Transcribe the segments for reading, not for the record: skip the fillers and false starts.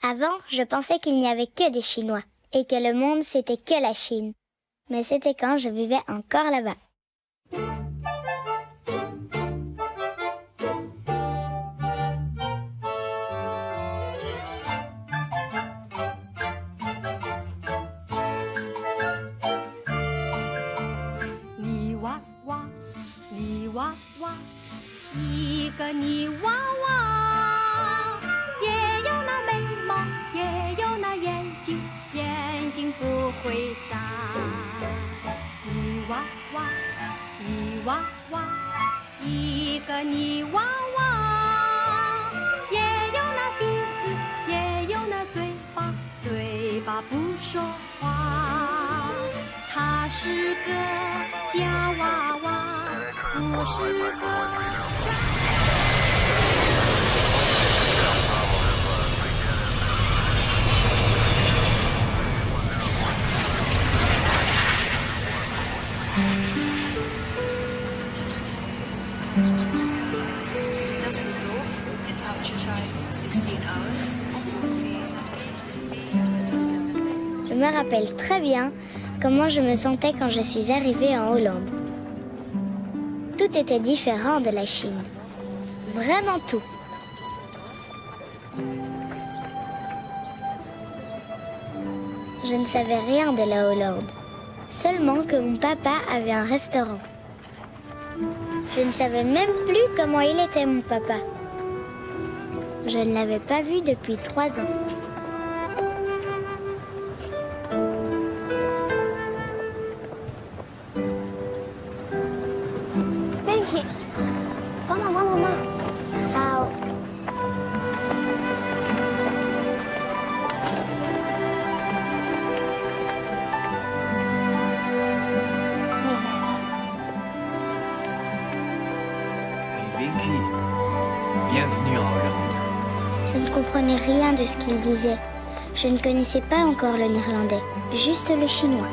Avant, je pensais qu'il n'y avait que des Chinois et que le monde c'était que la Chine. Mais c'était quand je vivais encore là-bas.泥娃娃，泥娃娃，一个泥娃娃，也有那眉毛，也有那眼睛，眼睛不会眨。泥娃娃，泥娃娃，一个泥娃娃，也有那鼻子，也有那嘴巴，嘴巴不说话。它是个假娃娃，不是个。Je me rappelle très bien comment je me sentais quand je suis arrivée en Hollande. Tout était différent de la Chine. Vraiment tout. Je ne savais rien de la Hollande. Seulement que mon papa avait un restaurant. Je ne savais même plus comment il était, mon papa. Je ne l'avais pas vu depuis 3 ans. Bienvenue en Hollande. Je ne comprenais rien de ce qu'il disait. Je ne connaissais pas encore le néerlandais, juste le chinois.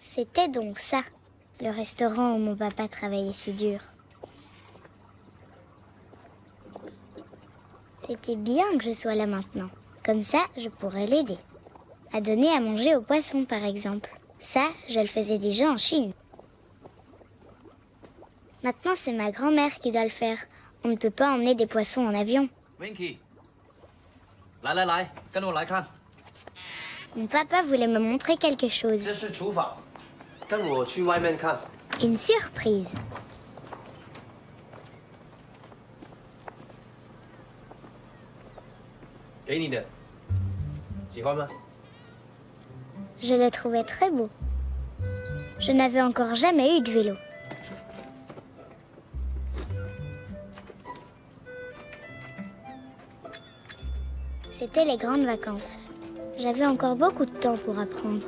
C'était donc ça, le restaurant où mon papa travaillait si dur. C'était bien que je sois là maintenant. Comme ça, je pourrais l'aider. À donner à manger aux poissons, par exemple. Ça, je le faisais déjà en Chine. Maintenant, c'est ma grand-mère qui doit le faire. On ne peut pas emmener des poissons en avion. Winky, Mon papa voulait me montrer quelque chose. Une surprise. Je le trouvais très beau. Je n'avais encore jamais eu de vélo. C'était les grandes vacances. J'avais encore beaucoup de temps pour apprendre.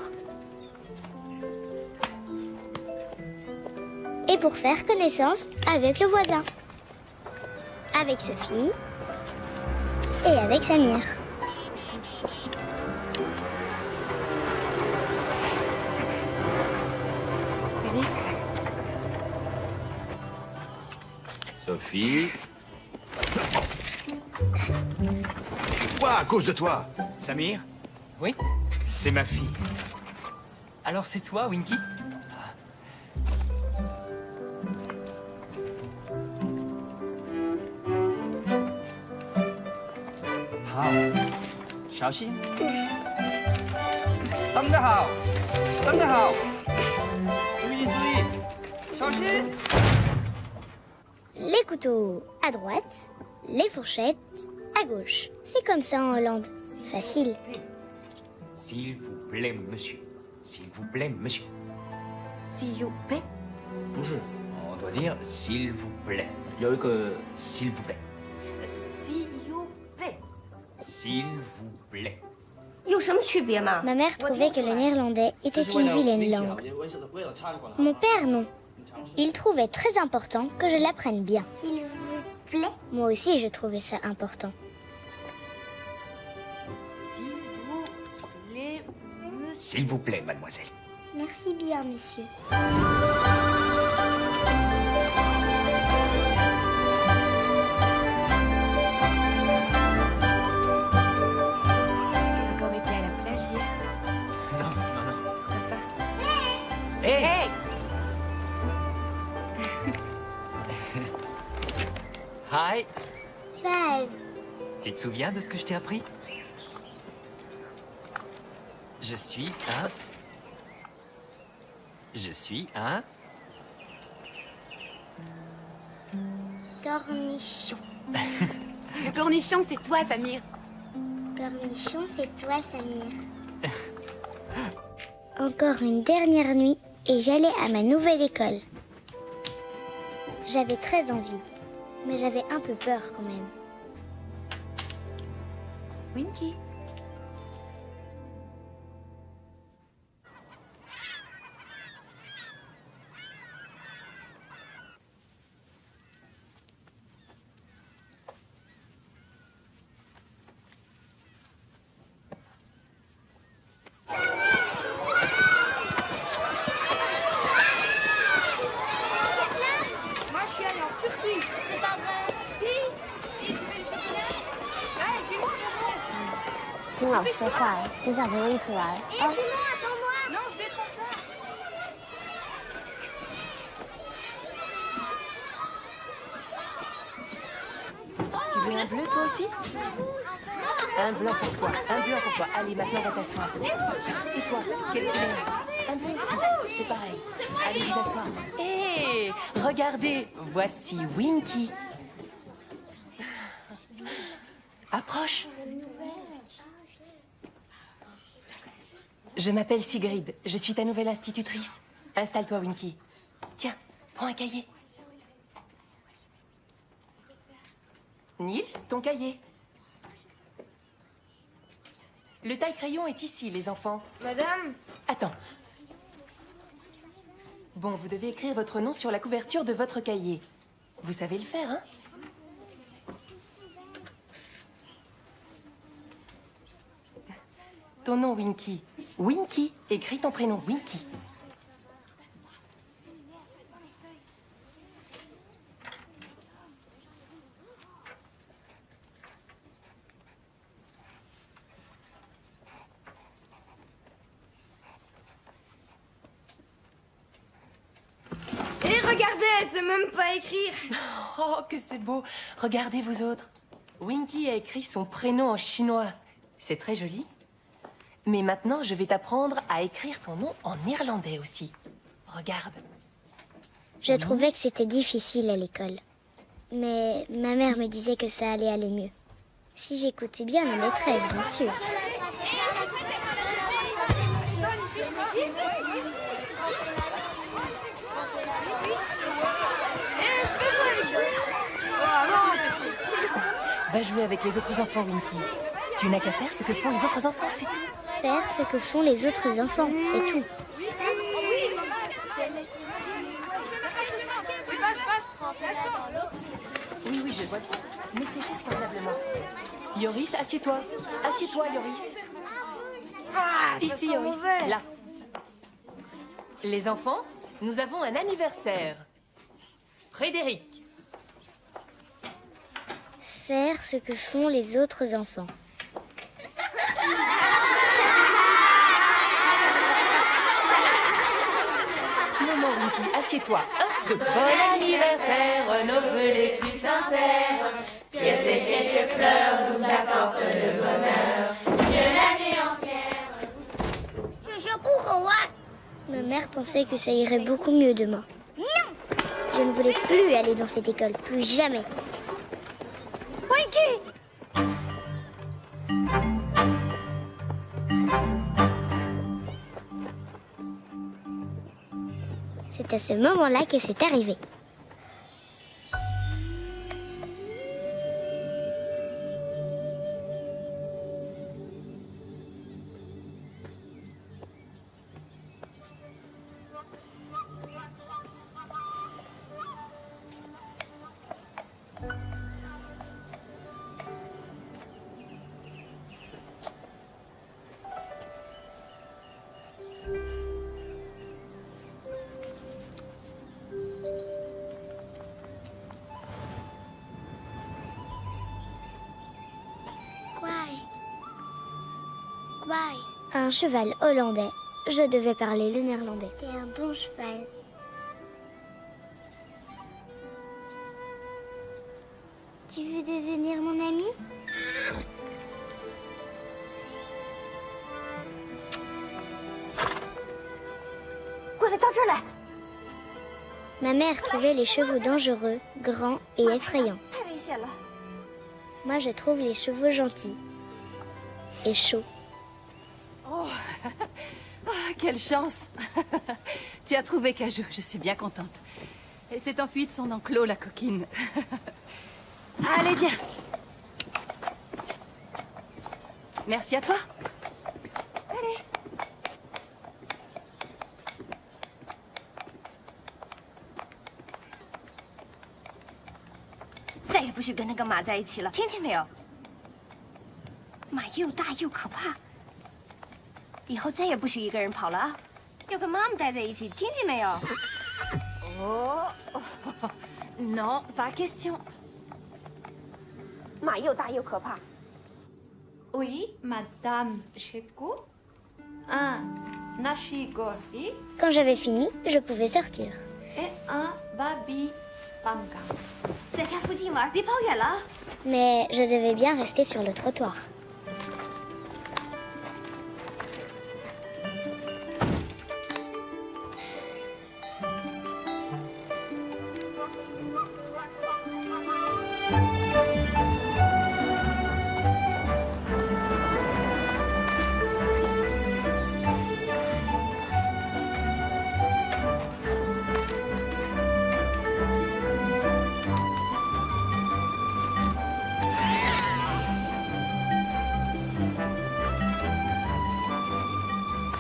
Et pour faire connaissance avec le voisin. Avec Sophie et avec Samir. Sophie. Tu vois à cause de toi. Samir? Oui? C'est ma fille. Alors c'est toi, Winky? Hao. 小心。等着好，等着好。注意注意，小心。 Les couteaux à droite, les fourchettes à gauche. C'est comme ça en Hollande. C'est facile. S'il vous plaît, monsieur. S'il vous plaît, monsieur. S'il vous plaît. 不是，我对 doit dire s'il vous plaît. S'il vous plaît. S'il vous plaît. S'il vous plaît. 有什么区别吗？ Ma mère trouvait que le néerlandais était une vilaine langue. Mon père, non. Il trouvait très important que je l'apprenne bien. S'il vous plaît. Moi aussi, je trouvais ça important. S'il vous plaît, monsieur. S'il vous plaît, mademoiselle. Merci bien, monsieur. Encore été à la plage hier? Non, non, non. Pourquoi pas? Hé Hey! Hi. Bye. Tu te souviens de ce que je t'ai appris? Je suis un... Cornichon. Le cornichon, c'est toi, Samir. Cornichon, c'est toi, Samir. Encore une dernière nuit et j'allais à ma nouvelle école. J'avais très envie, mais j'avais un peu peur quand même. Winky. Moi, je suis allée en Turquie. C'est pas vrai? Si. Et tu veux le chocolat? Ouais, dis-moi, 听老师的话，跟小朋友一起玩。 Non, je vais être en retard. Tu veux un bleu, toi aussi? Un blanc pour toi, un blanc pour toi. Allez, maintenant, va t'asseoir. Et toi, quelle couleur? Un bleu aussi, c'est pareil. Allez vous asseoir. Hé, regardez, voici Winky. Approche. Je m'appelle Sigrid, je suis ta nouvelle institutrice. Installe-toi, Winky. Tiens, prends un cahier. Niels, ton cahier. Le taille-crayon est ici, les enfants. Madame? Attends. Bon, vous devez écrire votre nom sur la couverture de votre cahier. Vous savez le faire, hein? Ton nom, Winky. Winky. Écris ton prénom, Winky. Et regardez, elle sait même pas écrire. Oh, que c'est beau. Regardez, vous autres. Winky a écrit son prénom en chinois. C'est très joli. Mais maintenant, je vais t'apprendre à écrire ton nom en irlandais aussi. Regarde. Je trouvais que c'était difficile à l'école. Mais ma mère me disait que ça allait aller mieux. Si j'écoutais bien la maîtresse, bien sûr. Va jouer avec les autres enfants, Winky. Tu n'as qu'à faire ce que font les autres enfants, c'est tout. Faire ce que font les autres enfants, c'est tout. Oui, oui, je vois bien. Mais c'est geste convenablement. Yoris, assieds-toi. Assieds-toi, Yoris. Ici, Yoris. Là. Les enfants, nous avons un anniversaire. Frédéric. Faire ce que font les autres enfants. Maman, Winky, assieds-toi. Un, deux. Bon anniversaire, nos vœux les plus sincères. Que ces quelques fleurs nous apportent le bonheur. Que l'année entière. Ma mère pensait que ça irait beaucoup mieux demain. Non! Je ne voulais plus aller dans cette école, plus jamais. C'est à ce moment-là que c'est arrivé. Un cheval hollandais. Je devais parler le néerlandais. C'est un bon cheval. Tu veux devenir mon ami? Ma mère trouvait les chevaux dangereux, grands et effrayants. Moi, je trouve les chevaux gentils et chauds. Oh, quelle chance. Tu as trouvé Cajou, je suis bien contente. Elle s'est enfuie de son enclos, la coquine. Allez, viens. Merci à toi. Allez. 再也不许跟那个马在一起了，听见没有？马又大又可怕，以后再也不许一个人跑了啊！要跟妈妈待在一起，听见没有？哦，non, pas question. 马又大又可怕。 Oui, madame Cheko. Un nashi gordi Quand j'avais fini, je pouvais sortir. et un babi panga. 在家附近玩，别跑远了啊！ Mais je devais bien rester sur le trottoir.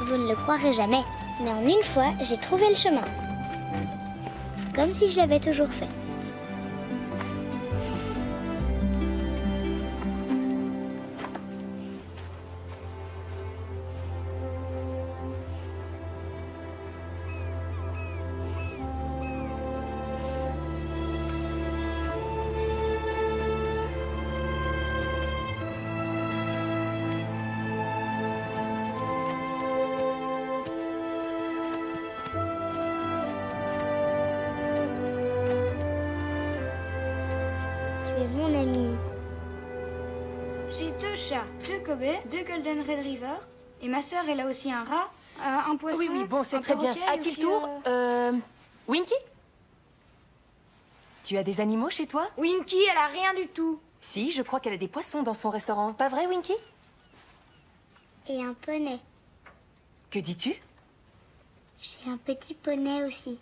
Vous ne le croirez jamais, mais en une fois, j'ai trouvé le chemin. Comme si je l'avais toujours fait. Tu es mon ami. J'ai 2 chats, 2 Kobe, 2 Golden Retriever. Et ma sœur, elle a aussi un rat, un poisson. Oui, oui, bon, c'est un très bien. perroquet À et qui le aussi, tour Winky? Tu as des animaux chez toi? Winky, elle a rien du tout. Si, je crois qu'elle a des poissons dans son restaurant. Pas vrai, Winky? Et un poney. Que dis-tu? J'ai un petit poney aussi.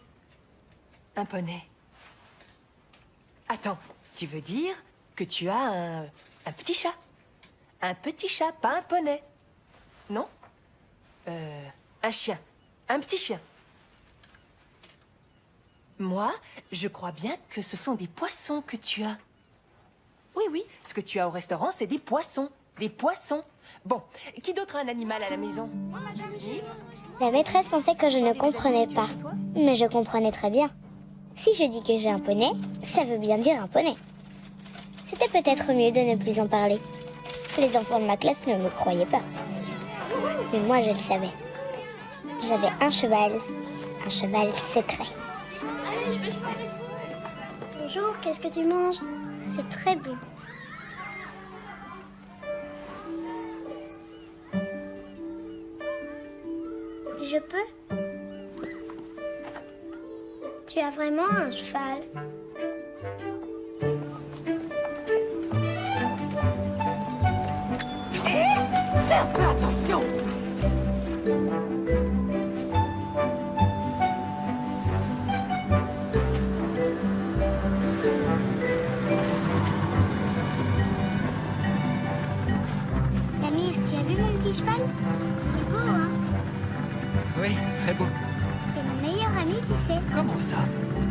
Un poney. Attends, tu veux dire que tu as un petit chat? Un petit chat, pas un poney. Non? Un chien. Un petit chien. Moi, je crois bien que ce sont des poissons que tu as. Oui, oui, ce que tu as au restaurant, c'est des poissons. Des poissons. Bon, qui d'autre a un animal à la maison? La maîtresse pensait que je ne comprenais pas. Mais je comprenais très bien. Si je dis que j'ai un poney, ça veut bien dire un poney. C'était peut-être mieux de ne plus en parler. Les enfants de ma classe ne me croyaient pas. Mais moi, je le savais. J'avais un cheval secret. Bonjour, qu'est-ce que tu manges? C'est très bon. Je peux? Tu as vraiment un cheval? Fais un peu attention! Samir, tu as vu mon petit cheval? Il est beau, hein? Oui, très beau. C'est mon meilleur ami, tu sais. Comment ça?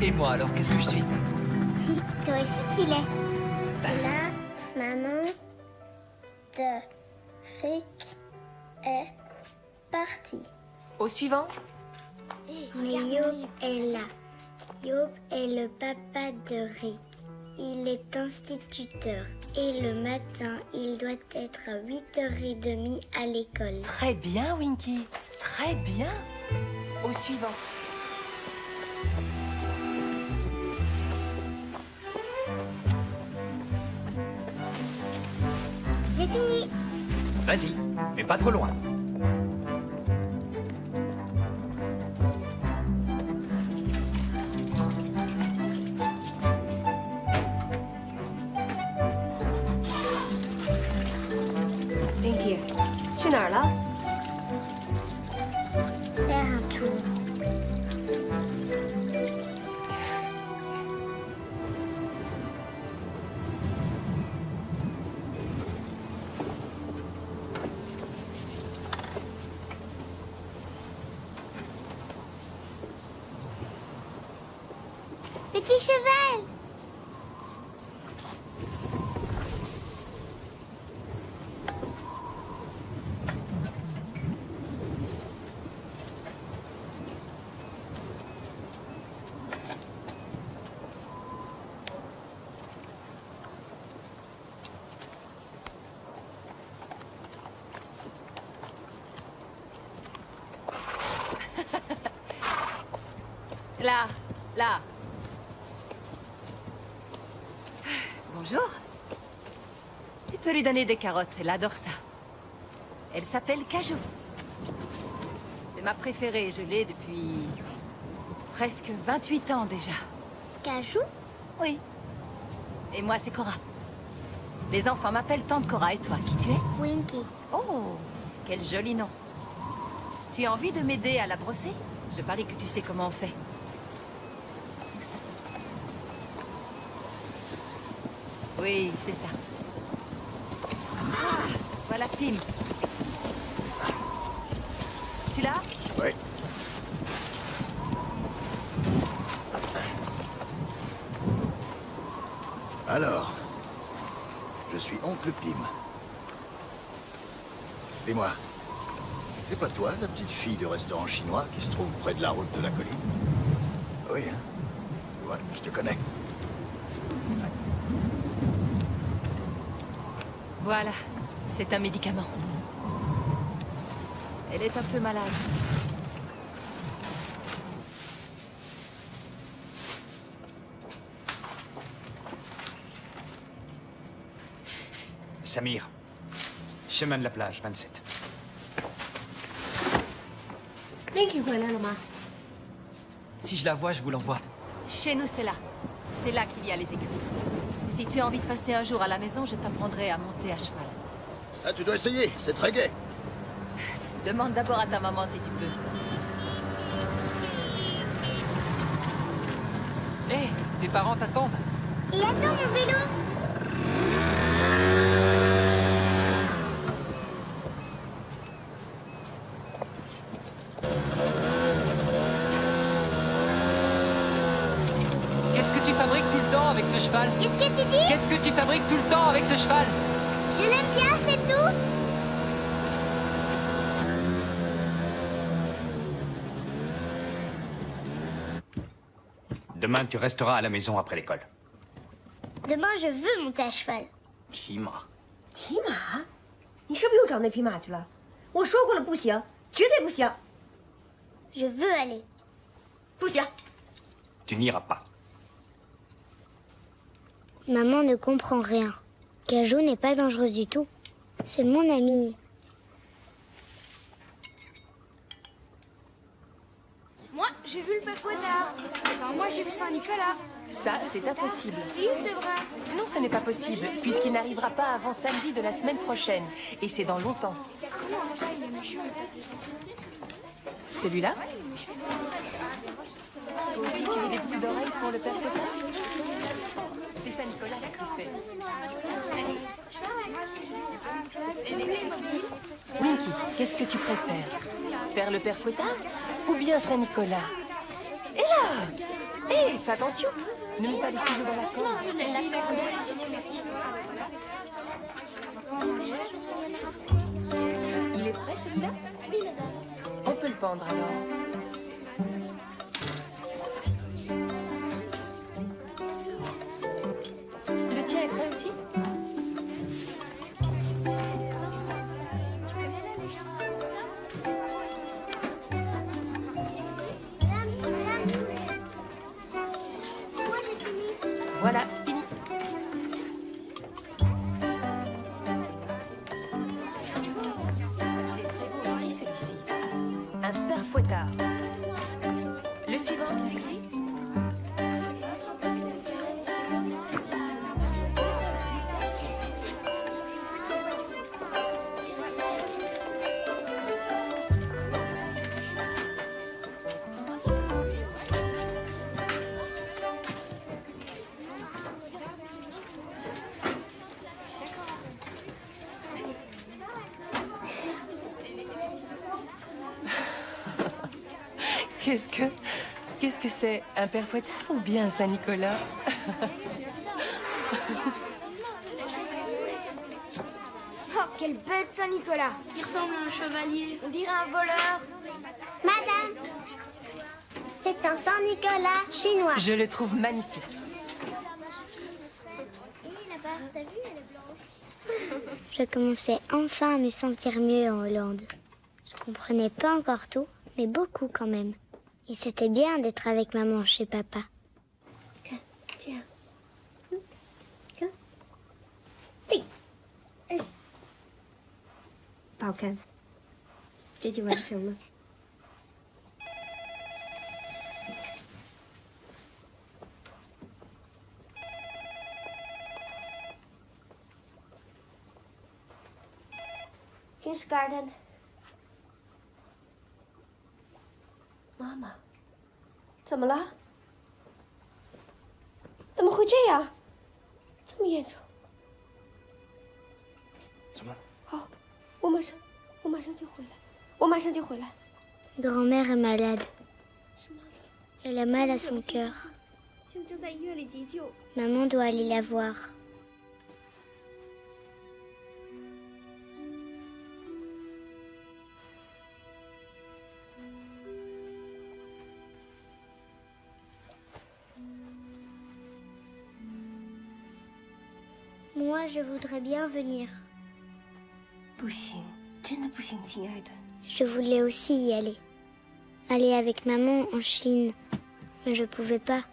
Et moi alors, qu'est-ce que je suis? Toi aussi, tu l'es. La maman de Rick est partie. Au suivant. Mais Yob est là. Yob est le papa de Rick. il est instituteur. Et le matin, il doit être à 8h30 à l'école. Très bien, Winky. Très bien. Au suivant. J'ai fini. Vas-y, mais pas trop loin. Winky，去哪儿了？ Faire un tour. Petit cheval! Là, là. Bonjour. Tu peux lui donner des carottes, elle adore ça. Elle s'appelle Cajou. C'est ma préférée, je l'ai depuis presque 28 ans déjà. Cajou? Oui. Et moi, c'est Cora. Les enfants m'appellent Tante Cora. Et toi, qui tu es? Winky. Oh, quel joli nom. Tu as envie de m'aider à la brosser? Je parie que tu sais comment on fait. Oui, c'est ça. Ah, voilà Pim. Tu l'as? Oui. Alors, je suis oncle Pim. Dis-moi, c'est pas toi la petite fille du restaurant chinois qui se trouve près de la route de la colline? Oui, hein? Ouais, je te connais. Voilà, c'est un médicament. Elle est un peu malade. Samir, chemin de la plage, 27. Winky 回来了吗？ Si je la vois, je vous l'envoie. Chez nous, c'est là. C'est là qu'il y a les écuries. Si tu as envie de passer un jour à la maison, je t'apprendrai à monter à cheval. Ça, tu dois essayer, c'est très gai. Demande d'abord à ta maman si tu peux. Hé, tes parents t'attendent. Et attends mon vélo! Qu'est-ce que tu fabriques tout le temps avec ce cheval? Qu'est-ce que tu dis? Qu'est-ce que tu fabriques tout le temps avec ce cheval? Je l'aime bien, c'est tout? Demain, tu resteras à la maison après l'école. Demain, je veux monter à cheval. 骑马。骑马？你是不是又找那匹马去了？我说过了，不行，绝对不行， Je veux aller. 不行。 Tu n'iras pas. Maman ne comprend rien. Cajou n'est pas dangereuse du tout. C'est mon amie. Moi, j'ai vu le père Fouettard. Enfin, moi, j'ai vu Saint-Nicolas. Ça, c'est impossible. Si, c'est vrai. Non, ce n'est pas possible, puisqu'il n'arrivera pas avant samedi de la semaine prochaine. Et c'est dans longtemps. Comment ça, il est méchant? Celui-là? Toi aussi, tu veux des boucles d'oreilles pour le père Fouettard? C'est Saint-Nicolas que tu fais. Winky, qu'est-ce que tu préfères? Faire le père Fouettard ou bien Saint-Nicolas? Et là! Hé, fais attention! Ne mets pas les ciseaux dans la corde. Il est prêt, celui-là? On peut le pendre, alors. Voilà, fini. Il est très beau aussi, celui-ci. Un père fouettard. Le suivant, c'est qui? Qu'est-ce que c'est? Un père fouettard ou bien un Saint-Nicolas? Oh, quelle bête Saint-Nicolas! Il ressemble à un chevalier. On dirait un voleur. Madame, c'est un Saint-Nicolas chinois. Je le trouve magnifique. Là-bas, t'as vu, elle est blanche. Je commençais enfin à me sentir mieux en Hollande. Je comprenais pas encore tout, mais beaucoup quand même. Et c'était bien d'être avec maman chez papa. Tiens. Tiens. Hey. 不好看，这就完成了。Kindergarten。妈妈，怎么了？怎么会这样？这么严重？怎么？好，我马上就回来，我马上就回来。Grand-mère est malade. Elle a mal à son cœur. 现在正在医院里急救。Maman doit aller la voir. Moi, je voudrais bien venir. 不行，真的不行，亲爱的。Je voulais aussi y aller. Aller avec maman en Chine. Mais je pouvais pas.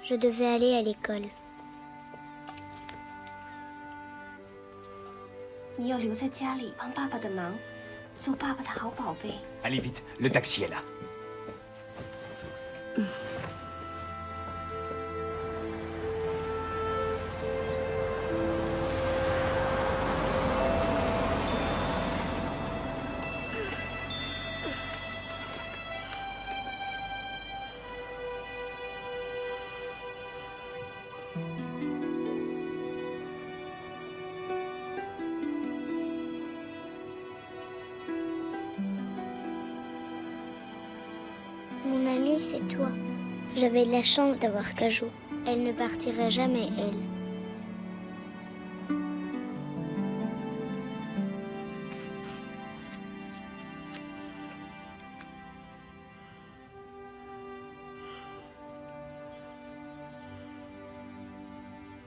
Je devais aller à l'école. 你要留在家里帮爸爸的忙，做爸爸的好宝贝。Allez vite, le taxi est là. Mon amie, c'est toi. J'avais de la chance d'avoir Cajou. Elle ne partirait jamais, elle.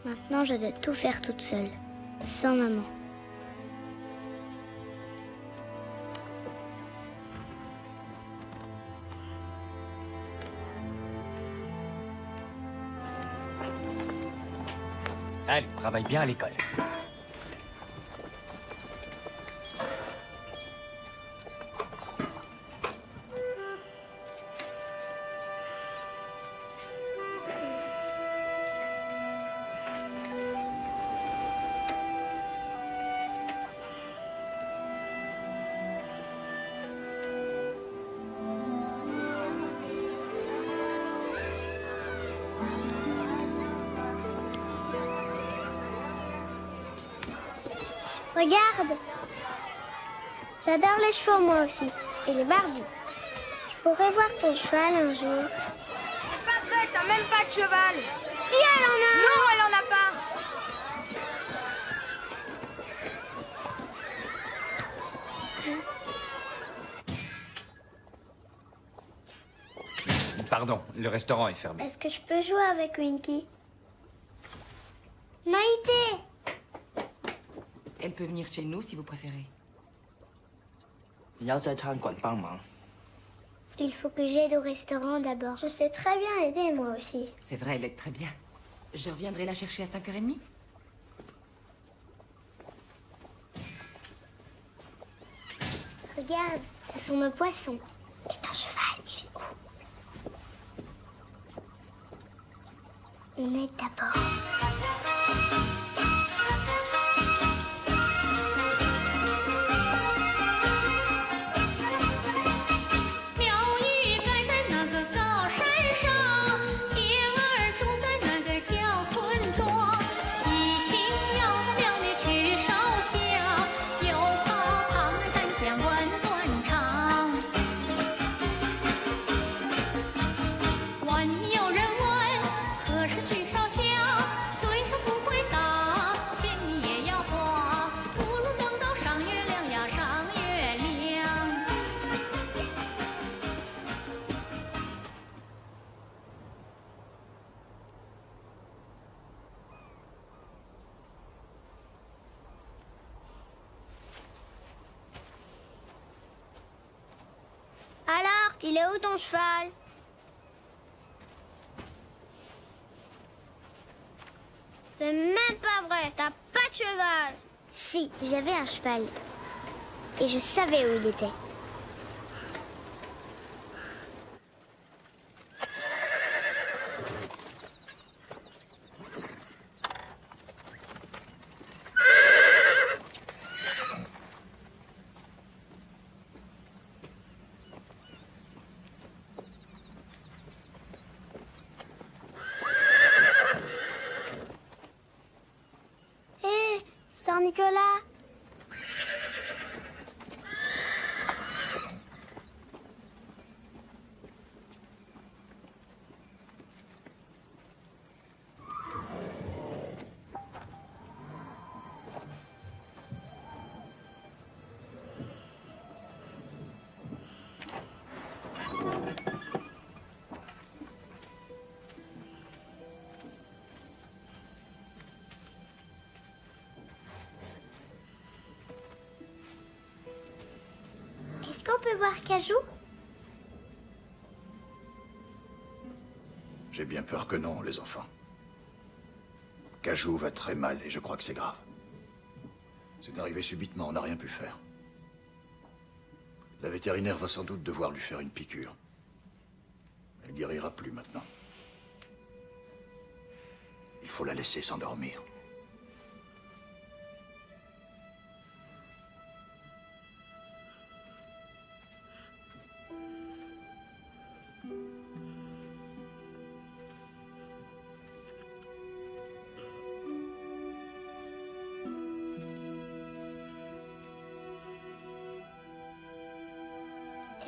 Maintenant, je dois tout faire toute seule, sans maman. Allez, travaille bien à l'école. Regarde! J'adore les chevaux, moi aussi. Et les barbus. Je pourrais voir ton cheval un jour. C'est pas vrai, t'as même pas de cheval. Si, elle en a un! Non, elle en a pas. Pardon, le restaurant est fermé. Est-ce que je peux jouer avec Winky? Maïté! Elle peut venir chez nous si vous préférez. 你要在餐馆帮忙。 Il faut que j'aide au restaurant d'abord. Je sais très bien aider, moi aussi. C'est vrai, elle aide très bien. Je reviendrai la chercher à 5h30. Regarde, ce sont nos poissons. Et ton cheval, il est où? On est d'abord. Alors, il est où ton cheval? C'est même pas vrai, t'as pas de cheval. Si, j'avais un cheval. Et je savais où il était. Sœur Nicolas. Est-ce qu'on peut voir Cajou? J'ai bien peur que non, les enfants. Cajou va très mal et je crois que c'est grave. C'est arrivé subitement, on n'a rien pu faire. La vétérinaire va sans doute devoir lui faire une piqûre. Elle guérira plus maintenant. Il faut la laisser s'endormir.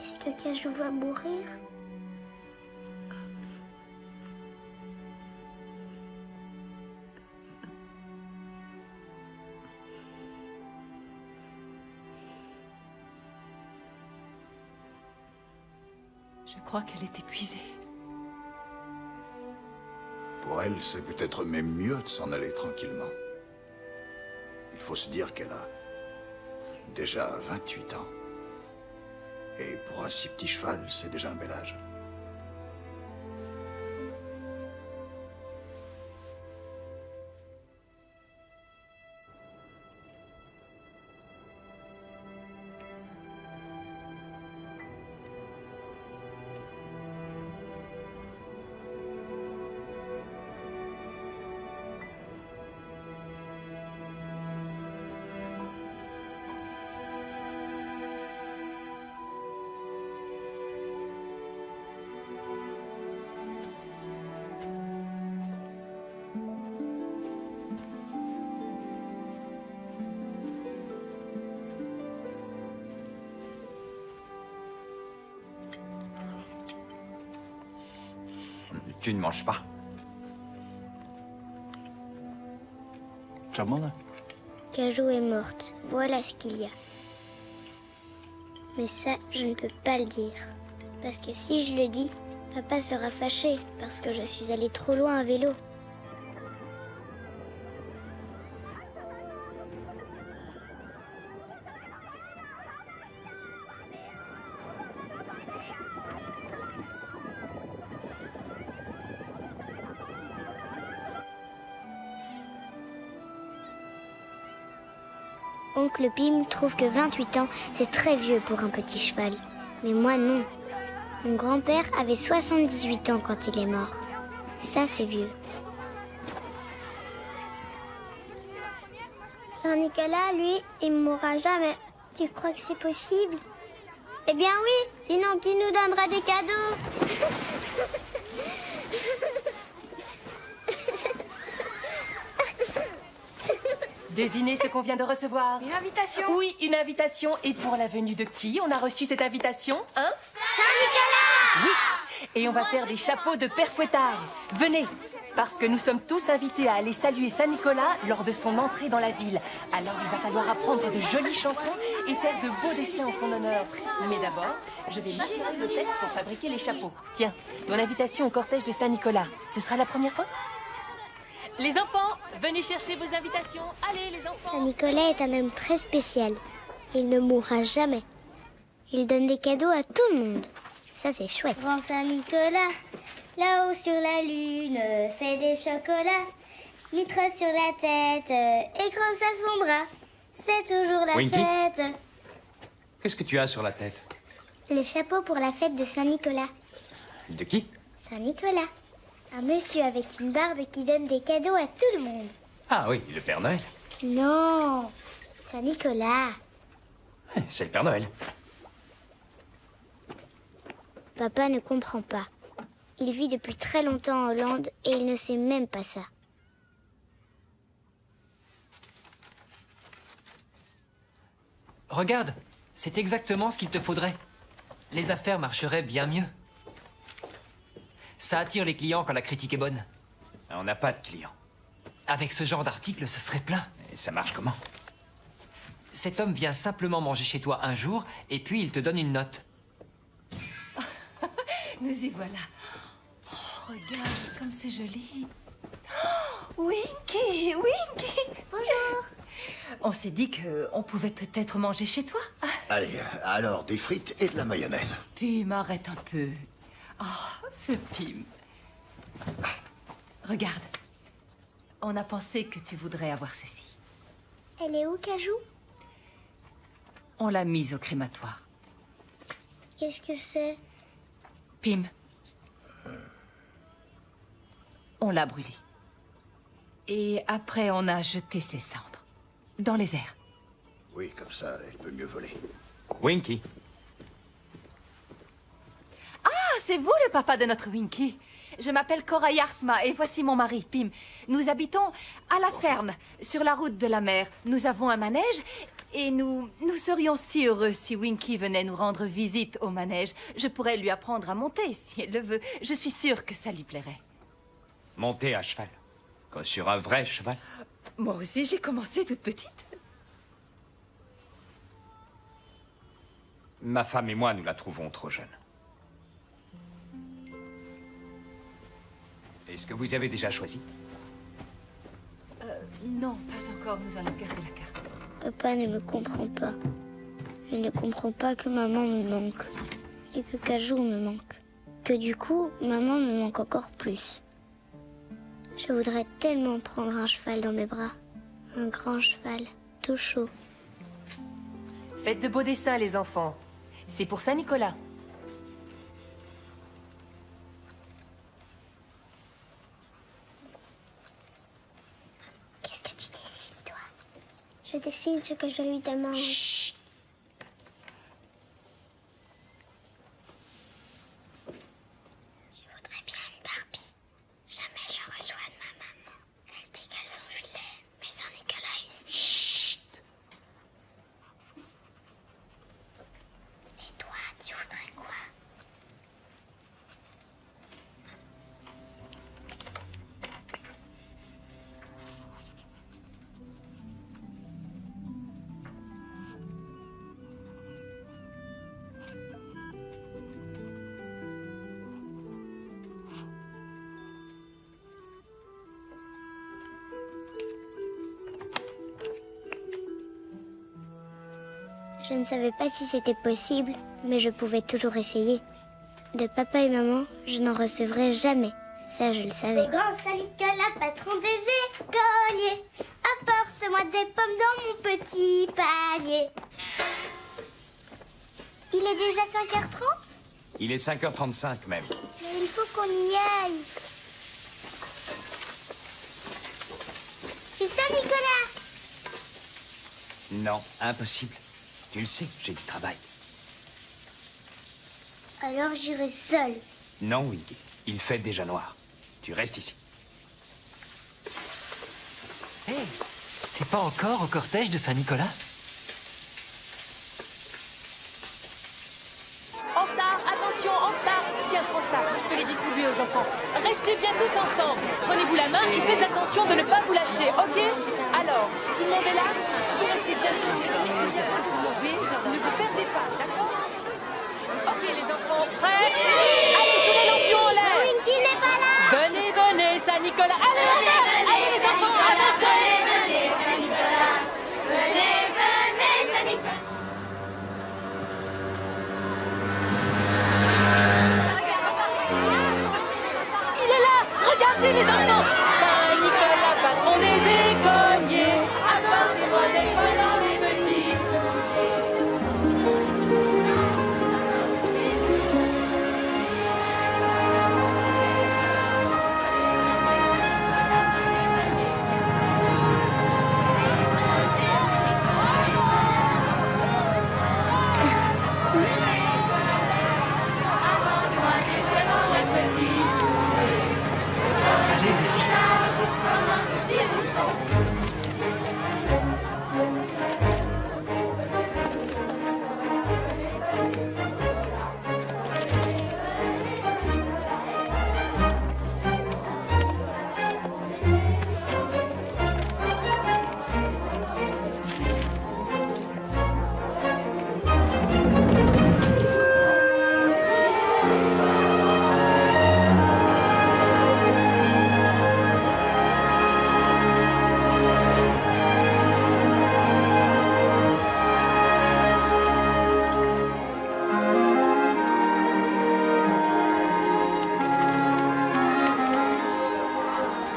Est-ce que Cajou va mourir? Je crois qu'elle est épuisée. Pour elle, c'est peut-être même mieux de s'en aller tranquillement. Il faut se dire qu'elle a déjà 28 ans. Et pour un si petit cheval, c'est déjà un bel âge. Tu ne manges pas. Cajou est morte. Voilà ce qu'il y a. Mais ça, je ne peux pas le dire. Parce que si je le dis, papa sera fâché parce que je suis allée trop loin à vélo. Oncle Pim trouve que 28 ans, c'est très vieux pour un petit cheval. Mais moi, non. Mon grand-père avait 78 ans quand il est mort. Ça, c'est vieux. Saint-Nicolas, lui, il ne mourra jamais. Tu crois que c'est possible? Eh bien oui, sinon qui nous donnera des cadeaux? Devinez ce qu'on vient de recevoir. Une invitation. Oui, une invitation. Et pour la venue de qui on a reçu cette invitation, hein? Saint-Nicolas! Oui. Et on va faire des chapeaux de Père Fouettard. Venez, parce que nous sommes tous invités à aller saluer Saint-Nicolas lors de son entrée dans la ville. Alors il va falloir apprendre de jolies chansons et faire de beaux dessins en son honneur. Mais d'abord, je vais m'assurer le texte pour fabriquer les chapeaux. Tiens, ton invitation au cortège de Saint-Nicolas, ce sera la première fois? Les enfants, venez chercher vos invitations. Allez, les enfants. Saint-Nicolas est un homme très spécial. Il ne mourra jamais. Il donne des cadeaux à tout le monde. Ça, c'est chouette. Grand Saint-Nicolas, là-haut sur la lune, fait des chocolats. Mitre sur la tête, écran à son bras. C'est toujours la Winky, fête. qu'est-ce que tu as sur la tête? Le chapeau pour la fête de Saint-Nicolas. De qui? Saint-Nicolas. Un monsieur avec une barbe qui donne des cadeaux à tout le monde. Ah oui, le Père Noël. Non, Saint-Nicolas. C'est le Père Noël. Papa ne comprend pas. Il vit depuis très longtemps en Hollande et il ne sait même pas ça. Regarde, c'est exactement ce qu'il te faudrait. Les affaires marcheraient bien mieux. Ça attire les clients quand la critique est bonne. On n'a pas de clients. Avec ce genre d'article, ce serait plein. Et ça marche comment? Cet homme vient simplement manger chez toi un jour et puis il te donne une note. Nous y voilà. Oh, regarde comme c'est joli. Oh, Winky, Winky. Bonjour. On s'est dit qu'on pouvait peut-être manger chez toi. Allez, alors des frites et de la mayonnaise. Pim, arrête un peu. Oh, ce Pim. Regarde. On a pensé que tu voudrais avoir ceci. Elle est où, Cajou? On l'a mise au crématoire. Qu'est-ce que c'est? Pim. On l'a brûlée. Et après, on a jeté ses cendres dans les airs. Oui, comme ça, elle peut mieux voler. Winky. Ah, c'est vous le papa de notre Winky. Je m'appelle Cora Yarsma et voici mon mari, Pim. Nous habitons à la ferme, sur la route de la mer. Nous avons un manège et nous serions si heureux si Winky venait nous rendre visite au manège. Je pourrais lui apprendre à monter si elle le veut. Je suis sûre que ça lui plairait. Monter à cheval. Comme sur un vrai cheval. Moi aussi, j'ai commencé toute petite. Ma femme et moi, nous la trouvons trop jeune. Est-ce que vous avez déjà choisi? Non, pas encore. Nous allons garder la carte. Papa ne me comprend pas. Il ne comprend pas que maman me manque. Et que Cajou me manque. Que du coup, maman me manque encore plus. Je voudrais tellement prendre un cheval dans mes bras. Un grand cheval, tout chaud. Faites de beaux dessins, les enfants. C'est pour Saint-Nicolas. Qu'est-ce que tu dessines, toi? Je dessine ce que je lui demande. Chut! Je voudrais bien une Barbie. Jamais je reçois de ma maman. Elle dit qu'elles sont vilaines, mais Saint-Nicolas ici. Chut! Et toi, tu voudrais quoi? Je ne savais pas si c'était possible, mais je pouvais toujours essayer. De papa et maman, je n'en recevrai jamais. Ça, je le savais. Grand Saint-Nicolas, patron des écoliers, Apporte-moi des pommes dans mon petit panier. Il est déjà 5h30 ? Il est 5h35 même. Mais il faut qu'on y aille. C'est Saint-Nicolas. Non, impossible. Tu le sais, j'ai du travail. Alors j'irai seule. Non, Winky. Il fait déjà noir. Tu restes ici. Hé, t'es pas encore au cortège de Saint-Nicolas? En retard, attention, en retard. Tiens, prends ça, tu peux les distribuer aux enfants. Restez bien tous ensemble. Prenez-vous la main et faites attention de ne pas vous lâcher, ok? Alors, tout le monde est là? Vous restez bien tous. Ne vous perdez pas, d'accord? Ok, les enfants, prêts? Allez, tous les lampions en l'air! Winky n'est pas là. Venez, venez, Saint-Nicolas. Allez, on marche! Allez, les enfants, avancez! Venez, Saint-Nicolas. Venez, venez, Saint-Nicolas. Il est là! Regardez, les enfants! Saint-Nicolas, patron des écoliers, apportez-moi des fois dans les petits Allez, vas-y.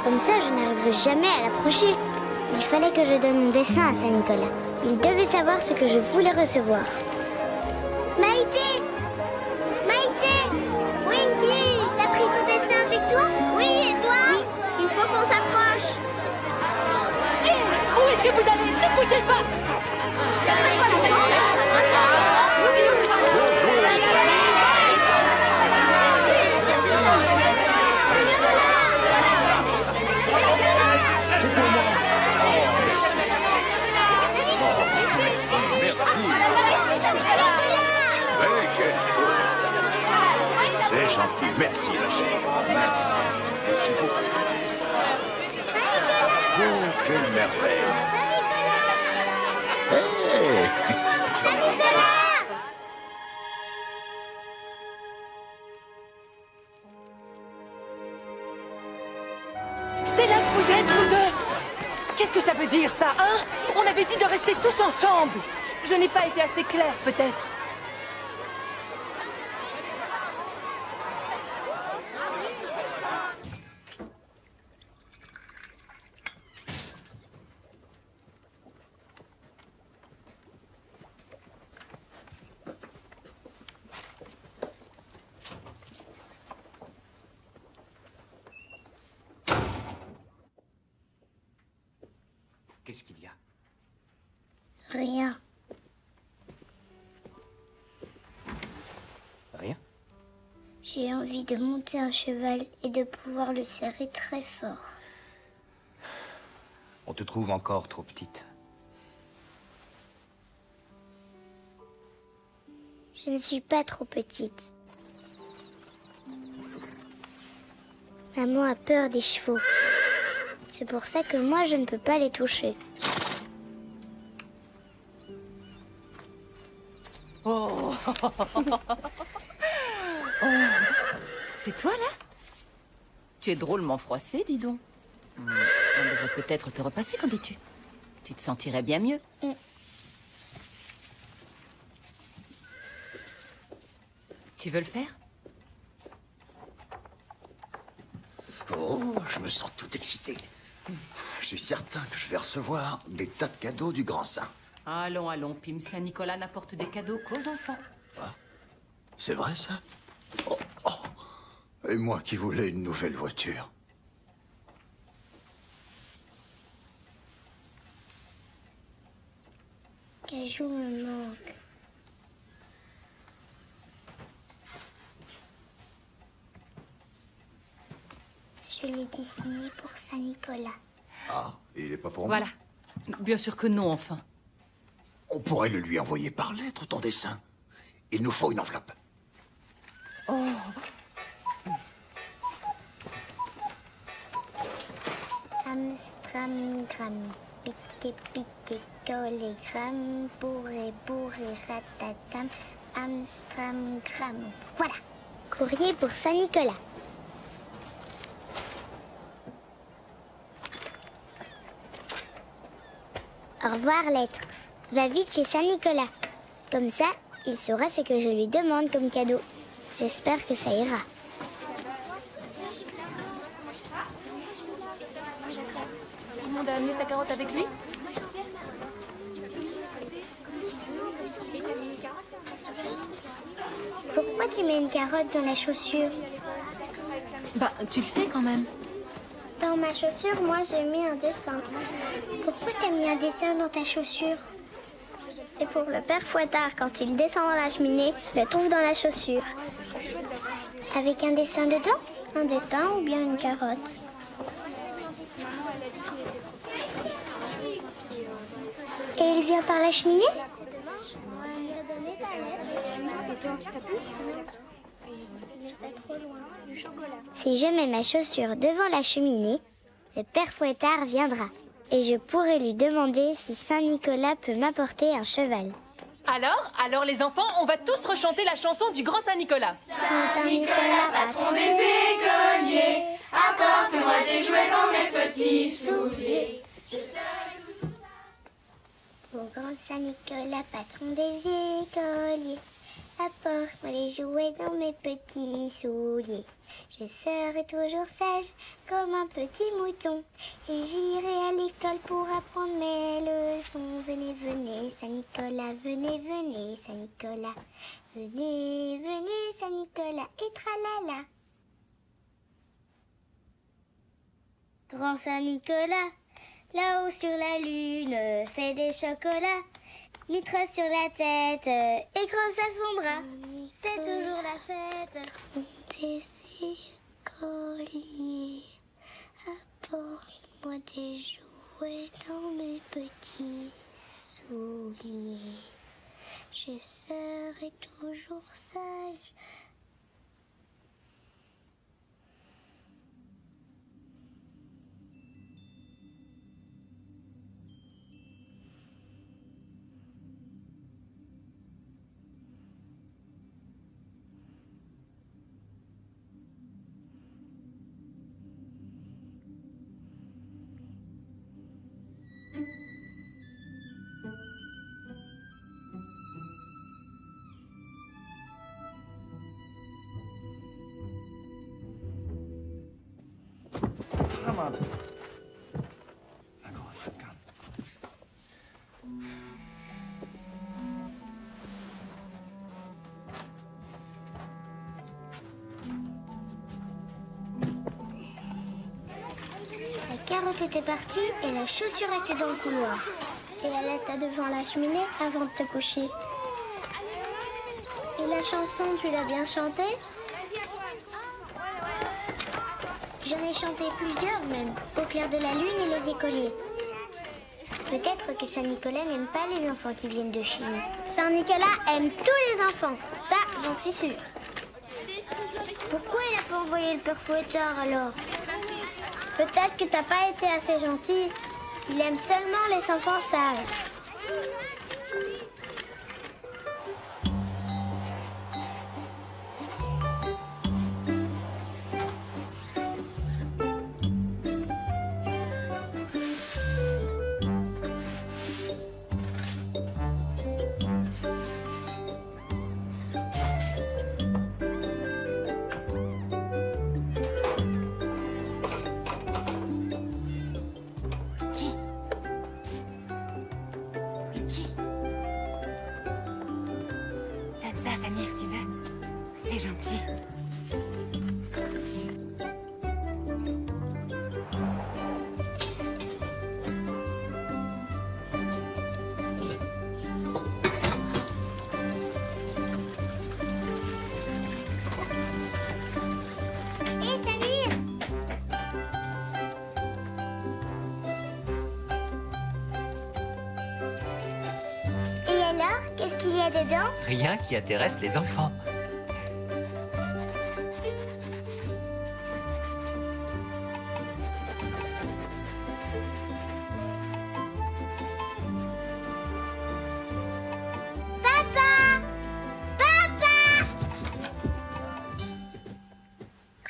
Comme ça, je n'arriverai jamais à l'approcher. Il fallait que je donne mon dessin à Saint-Nicolas. Il devait savoir ce que je voulais recevoir. Maïté! Maïté! Winky! T'as pris ton dessin avec toi? Oui, et toi? Oui, il faut qu'on s'approche. Où est-ce que vous allez? Ne bougez pas! C'est gentil. Merci, ma chérie. Merci beaucoup. Oh, quelle merveille. Hey. C'est là que vous êtes, vous deux! Qu'est-ce que ça veut dire, ça, hein? On avait dit de rester tous ensemble! Je n'ai pas été assez claire, peut-être. Qu'est-ce qu'il y a? Rien. Rien? J'ai envie de monter un cheval et de pouvoir le serrer très fort. On te trouve encore trop petite. Je ne suis pas trop petite. Maman a peur des chevaux. C'est pour ça que moi, je ne peux pas les toucher. Oh. C'est toi, là? Tu es drôlement froissé, dis donc. On devrait peut-être te repasser, qu'en dis-tu? Tu te sentirais bien mieux. Tu veux le faire? Oh, je me sens tout excité. je suis certain que je vais recevoir des tas de cadeaux du grand saint. Allons, allons, Pim. Saint-Nicolas n'apporte des cadeaux qu'aux enfants. C'est vrai, ça? Oh, oh. Et moi qui voulais une nouvelle voiture. Cajou me manque. Je l'ai dessiné pour Saint-Nicolas. Ah, il est pas pour Voilà. moi? Bien sûr que non, enfin. On pourrait le lui envoyer par lettre, ton dessin. Il nous faut une enveloppe. Oh. Amstramgram, piqué, piqué, collé, gramme, bourré, bourré, ratatam, Amstramgram. Voilà. Courrier pour Saint-Nicolas. Au revoir, lettre. Va vite chez Saint-Nicolas. Comme ça, il saura ce que je lui demande comme cadeau. J'espère que ça ira. Tout le monde a amené sa carotte avec lui? Pourquoi tu mets une carotte dans la chaussure? Bah, tu le sais quand même. Dans ma chaussure, moi, j'ai mis un dessin. Pourquoi t'as mis un dessin dans ta chaussure? C'est pour le père Fouettard, quand il descend dans la cheminée, le trouve dans la chaussure. Avec un dessin dedans? Un dessin ou bien une carotte? Et il vient par la cheminée? Si je mets ma chaussure devant la cheminée, le père Fouettard viendra. Et je pourrai lui demander si Saint-Nicolas peut m'apporter un cheval. Alors les enfants, on va tous rechanter la chanson du grand Saint-Nicolas. Saint-Nicolas, patron des écoliers, apporte-moi des jouets dans mes petits souliers. Je serai toujours ça. Au grand Saint-Nicolas, patron des écoliers, apporte-moi des jouets dans mes petits souliers. Je serai toujours sage comme un petit mouton et j'irai à l'école pour apprendre mes leçons. Venez, venez, Saint-Nicolas, venez, venez, Saint-Nicolas. Venez, venez, Saint-Nicolas et tralala. Grand Saint-Nicolas, là-haut sur la lune, fait des chocolats. Mitre sur la tête et grosse à son bras. C'est toujours la fête. Des écoliers, apporte-moi des jouets dans mes petits souliers. Je serai toujours sage. Tamam. D'accord, calme. La carotte était partie et la chaussure était dans le couloir. Et elle était devant la cheminée avant de te coucher. Et la chanson, tu l'as bien chantée? J'en ai chanté plusieurs même, au clair de la lune et les écoliers. Peut-être que Saint-Nicolas n'aime pas les enfants qui viennent de Chine. Saint-Nicolas aime tous les enfants, ça j'en suis sûre. Pourquoi il n'a pas envoyé le père Fouettard alors? Peut-être que t'as pas été assez gentil. Il aime seulement les enfants sages. Qu'est-ce qu'il y a dedans? Rien qui intéresse les enfants. Papa! Papa!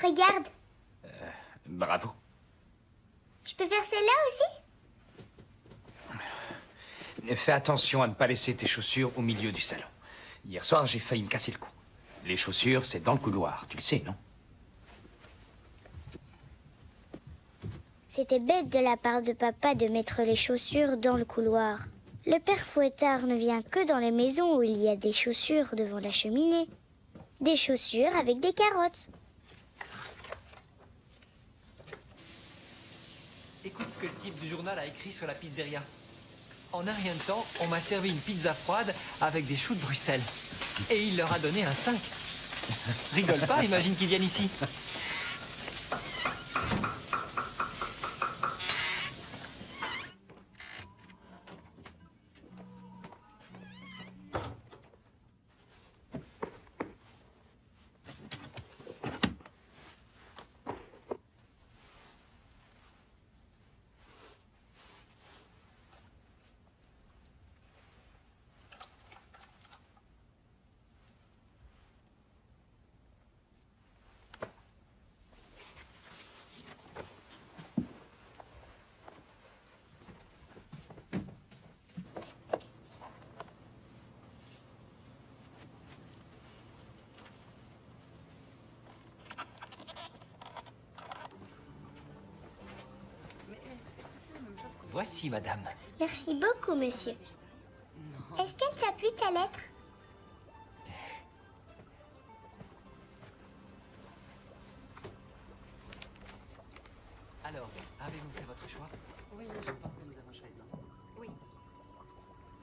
Regarde, Bravo. je peux faire celle-là aussi? Fais attention à ne pas laisser tes chaussures au milieu du salon. Hier soir, j'ai failli me casser le cou. Les chaussures, c'est dans le couloir. Tu le sais, non? C'était bête de la part de papa de mettre les chaussures dans le couloir. Le père Fouettard ne vient que dans les maisons où il y a des chaussures devant la cheminée. Des chaussures avec des carottes. Écoute ce que le type du journal a écrit sur la pizzeria. En un rien de temps, on m'a servi une pizza froide avec des choux de Bruxelles. Et il leur a donné un 5. Rigole pas, imagine qu'ils viennent ici. Voici, madame. Merci beaucoup, monsieur. Est-ce qu'elle t'a plu, ta lettre? Alors, avez-vous fait votre choix? Oui, je pense que nous avons choisi. Oui.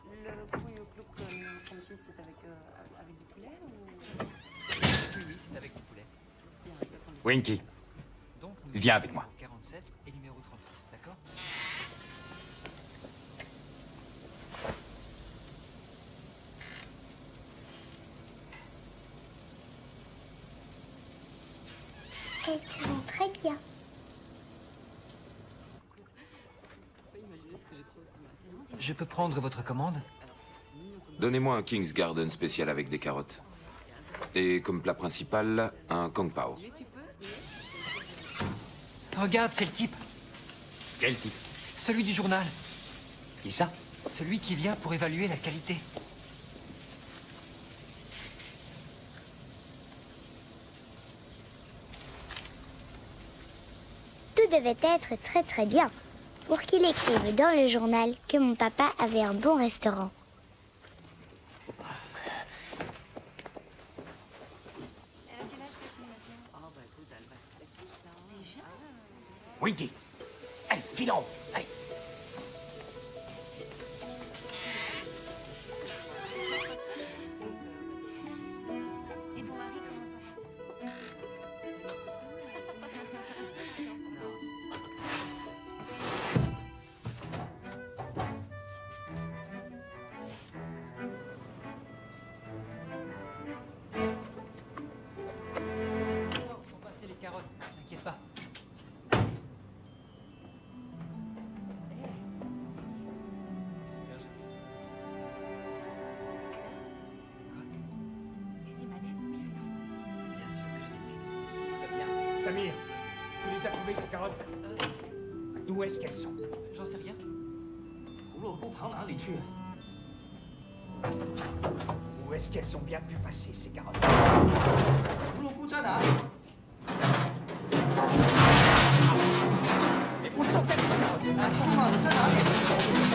Le couille au clouk numéro 36, c'est avec du poulet ou... Oui, c'est avec du poulet. Bien, je vais prendre du Winky, Donc, viens avec moi. 47 et numéro 36, d'accord? Elle te rend très bien. Je peux prendre votre commande? Donnez-moi un King's Garden spécial avec des carottes. Et comme plat principal, un Kung Pao. Regarde, c'est le type. Quel type? Celui du journal. Qui ça? Celui qui vient pour évaluer la qualité. Tout devait être très très bien pour qu'il écrive dans le journal que mon papa avait un bon restaurant. Winky, allez, filons, allez. Sont passées les carottes, t'inquiète pas. Bien sûr que je l'ai fait. Très bien. Samir, tu les as trouvées, ces carottes? Où est-ce qu'elles sont? J'en sais rien. Où est-ce qu'elles ont bien pu passer, ces carottes? Mais où sont-elles, ces carottes?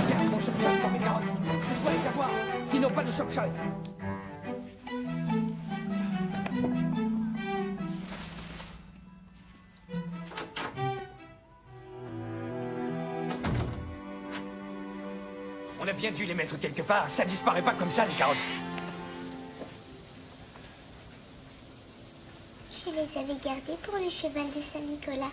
Quel est mon chop-chop sans mes carottes? Je dois les savoir, sinon pas de chop-chop. On a bien dû les mettre quelque part. Ça disparaît pas comme ça, les carottes. Je les avais gardées pour le cheval de Saint-Nicolas.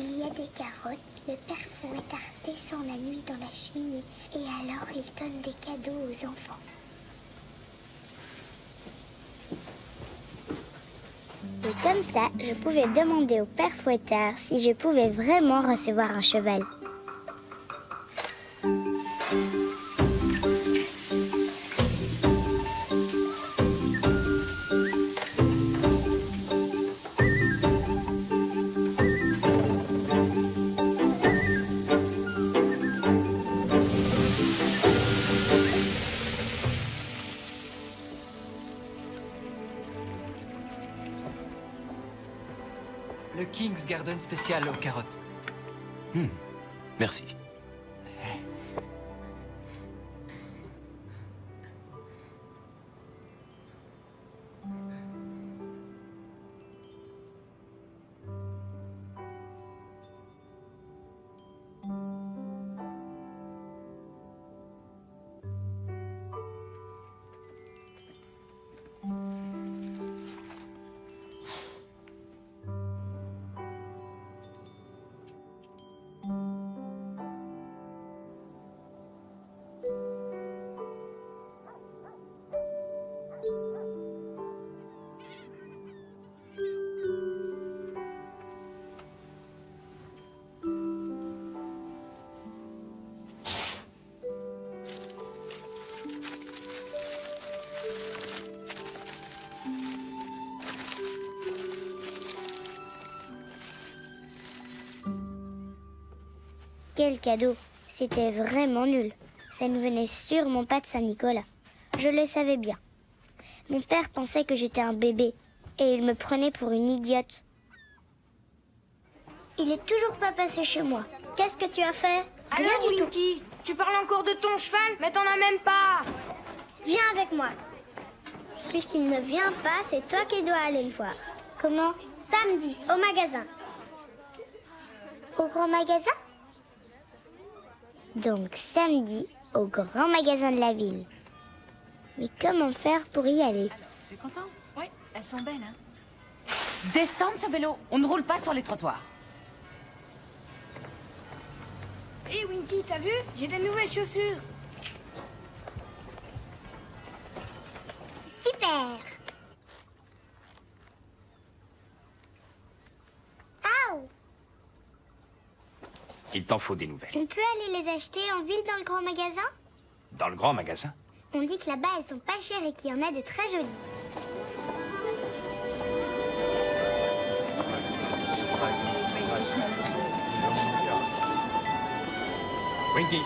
il y a des carottes, le père Fouettard descend la nuit dans la cheminée et alors il donne des cadeaux aux enfants. Et comme ça, je pouvais demander au père Fouettard si je pouvais vraiment recevoir un cheval. Le King's Garden spécial aux carottes. Merci. Quel cadeau! C'était vraiment nul. Ça ne venait sûrement pas de Saint-Nicolas. Je le savais bien. Mon père pensait que j'étais un bébé et il me prenait pour une idiote. Il est toujours pas passé chez moi. Qu'est-ce que tu as fait? Alors, Winky, tu parles encore de ton cheval, mais t'en as même pas. Viens avec moi. Puisqu'il ne vient pas, c'est toi qui dois aller le voir. Comment? Samedi, au magasin. Au grand magasin? Donc samedi, au grand magasin de la ville. Mais comment faire pour y aller? Tu es content? Oui, elles sont belles, hein? Descends de ce vélo, on ne roule pas sur les trottoirs. Hé Winky, t'as vu? J'ai des nouvelles chaussures. Super! Aouh! Il t'en faut des nouvelles. On peut aller les acheter en ville dans le grand magasin? Dans le grand magasin? On dit que là-bas elles sont pas chères et qu'il y en a de très jolies. Winky.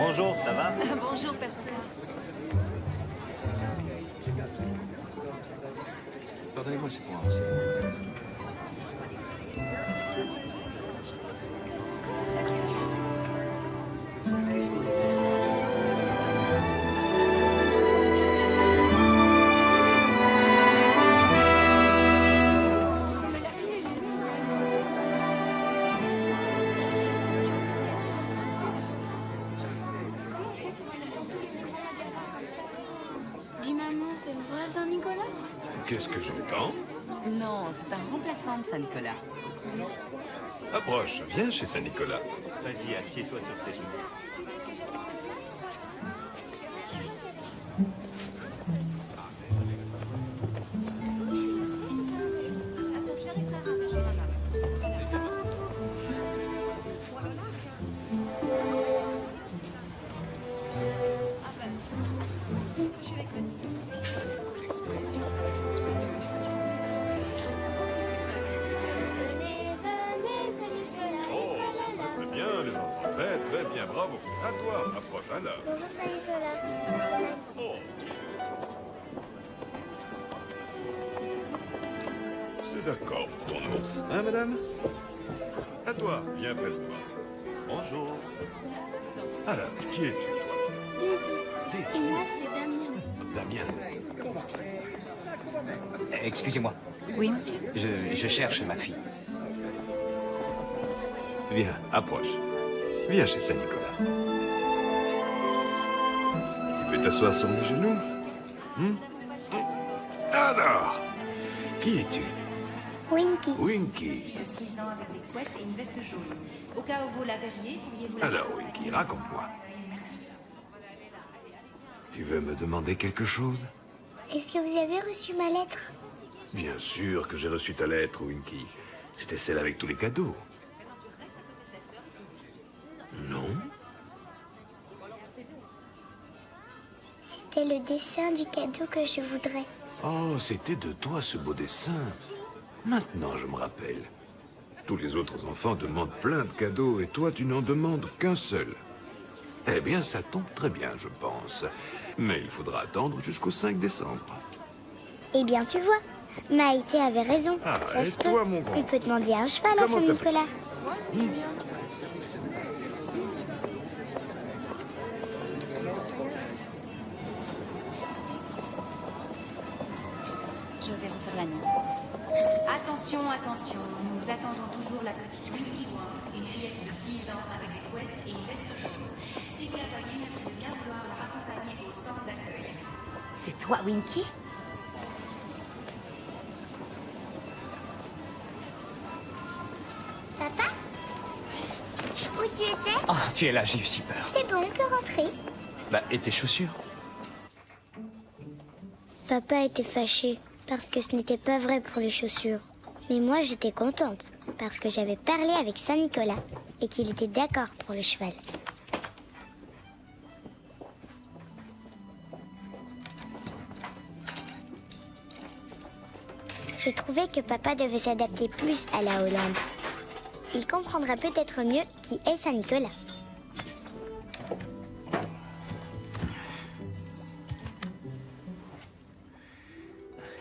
Bonjour, ça va? Bonjour, Père Fouettard. Pardonnez-moi, c'est pour un renseignement. Dis maman, c'est le vrai Saint-Nicolas? Qu'est-ce que j'entends? Non, c'est un remplaçant de Saint-Nicolas. Approche, viens chez Saint-Nicolas. Vas-y, assieds-toi sur ses genoux. Venez, venez, Bravo. À toi. Approche alors. Bonjour Saint-Nicolas. Ça, c'est ma Oh. C'est d'accord pour ton ours. Hein, madame? À toi. Viens près de moi. Bonjour. Alors, qui es-tu, toi? Daisy. Daisy. Et moi, c'est Damien. Damien. Excusez-moi. Oui, monsieur. Je cherche ma fille. Viens, approche. Viens chez Saint-Nicolas. Tu veux t'asseoir sur mes genoux? Alors, qui es-tu? Winky. Winky. De 6 ans avec des couettes et une veste jaune. Au cas où vous la verriez, pourriez-vous la... Alors, Winky, raconte-moi. Tu veux me demander quelque chose? Est-ce que vous avez reçu ma lettre? Bien sûr que j'ai reçu ta lettre, Winky. C'était celle avec tous les cadeaux. Non? C'était le dessin du cadeau que je voudrais. Oh, c'était de toi ce beau dessin. Maintenant, je me rappelle. Tous les autres enfants demandent plein de cadeaux et toi, tu n'en demandes qu'un seul. Eh bien, ça tombe très bien, je pense. Mais il faudra attendre jusqu'au 5 décembre. Eh bien, tu vois, Maïté avait raison. Ah, Ça et se toi, peut. mon grand? On peut demander un cheval à Comment Saint-Nicolas. Je vais refaire l'annonce. Attention, attention, nous attendons toujours la petite Winky Wong, une fillette de 6 ans avec des couettes et une veste jaune. Si vous la voyez, merci de bien vouloir la raccompagner au stand d'accueil. C'est toi, Winky? Papa? Où tu étais? Ah, tu es là, j'ai eu si peur. C'est bon, on peut rentrer. Bah, et tes chaussures? Papa était fâché parce que ce n'était pas vrai pour les chaussures. Mais moi, j'étais contente parce que j'avais parlé avec Saint-Nicolas et qu'il était d'accord pour le cheval. Je trouvais que papa devait s'adapter plus à la Hollande. Il comprendra peut-être mieux qui est Saint-Nicolas.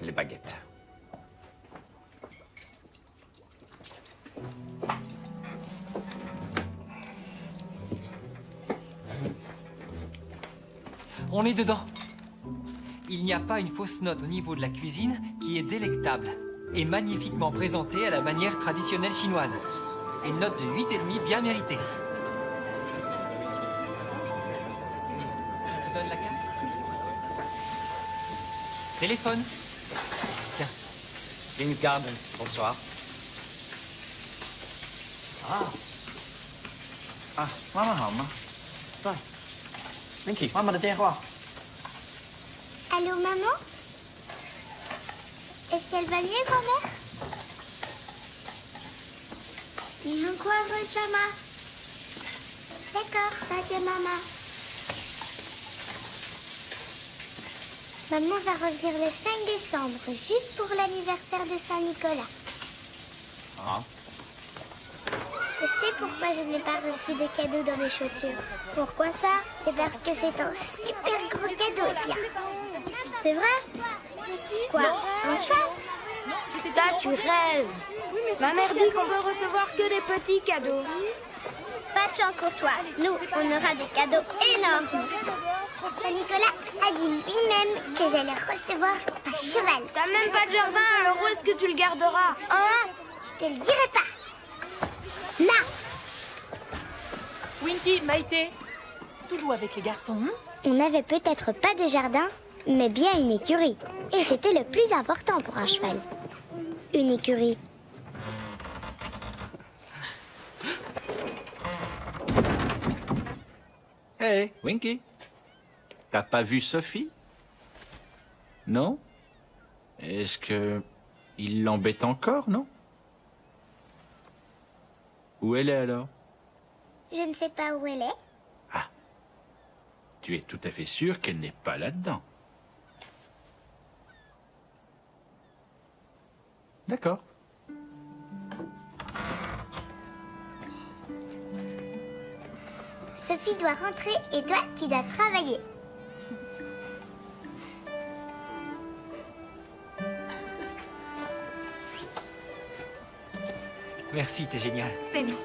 Les baguettes. On est dedans. Il n'y a pas une fausse note au niveau de la cuisine qui est délectable et magnifiquement présentée à la manière traditionnelle chinoise. Une note de 8,5 bien méritée. Je te donne la carte. Téléphone. Tiens. King's Garden, bonsoir. Mamma hemma. Så. Winky, mamma, det är Roa. Allô, maman? Est-ce qu'elle va mieux, grand-mère? Chama. D'accord, salut, maman. Maman va revenir le 5 décembre, juste pour l'anniversaire de Saint-Nicolas. Ah. Je sais pourquoi je n'ai pas reçu de cadeau dans mes chaussures. Pourquoi ça? C'est parce que c'est un super gros cadeau, tiens. C'est vrai? Quoi? Un cheval? Ça, tu rêves. Ma mère dit qu'on peut recevoir que des petits cadeaux. Pas de chance pour toi. Nous, on aura des cadeaux énormes. Saint-Nicolas a dit lui-même que j'allais recevoir un cheval. T'as même pas de jardin, alors où est-ce que tu le garderas? Oh, je te le dirai pas. Là. Winky, Maïté, tout doux avec les garçons, hein? On n'avait peut-être pas de jardin, mais bien une écurie. Et c'était le plus important pour un cheval. Une écurie. Hé, Winky. T'as pas vu Sophie? Non? Est-ce que il l'embête encore, non? Où elle est alors? Je ne sais pas où elle est. Tu es tout à fait sûr qu'elle n'est pas là-dedans. D'accord. Sophie doit rentrer et toi, tu dois travailler. Merci, t'es génial. C'est nous.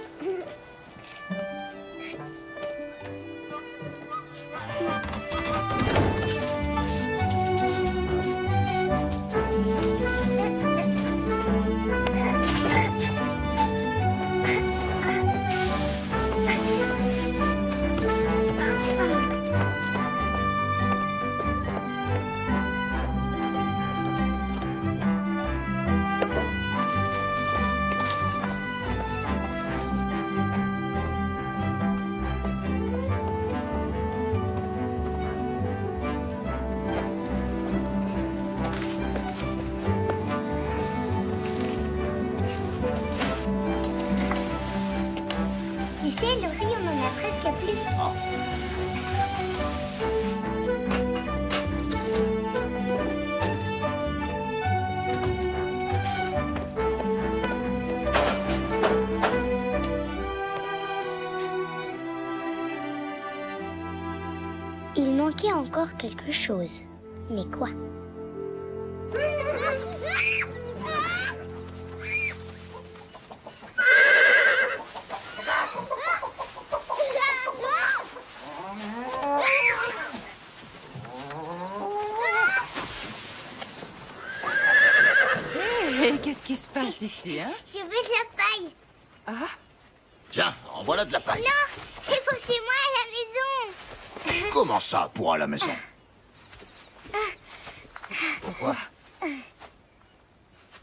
Tu sais, le riz, on en a presque plus. Il manquait encore quelque chose. Mais quoi? Hé, qu'est-ce qui se passe ici, hein? Je veux de la paille. Ah, Tiens, en voilà de la paille. Non, c'est pour chez moi à la maison. Comment ça, pour à la maison? Pourquoi?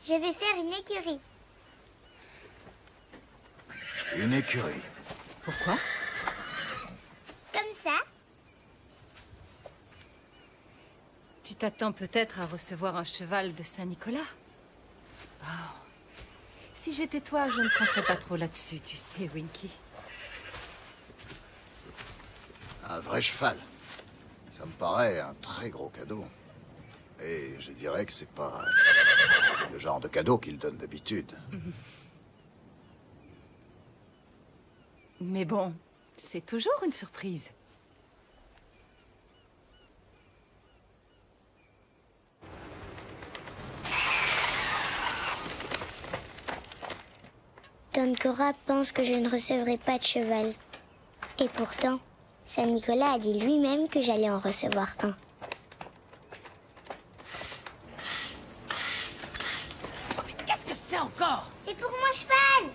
Je vais faire une écurie. Une écurie. pourquoi? Comme ça. Tu t'attends peut-être à recevoir un cheval de Saint-Nicolas? Oh. Si j'étais toi, je ne compterais pas trop là-dessus, tu sais, Winky. Un vrai cheval. Ça me paraît un très gros cadeau. Et je dirais que c'est pas le genre de cadeau qu'il donne d'habitude. Mais bon, c'est toujours une surprise. Don Cora pense que je ne recevrai pas de cheval. Et pourtant, Saint-Nicolas a dit lui-même que j'allais en recevoir un. Mais qu'est-ce que c'est encore? C'est pour mon cheval!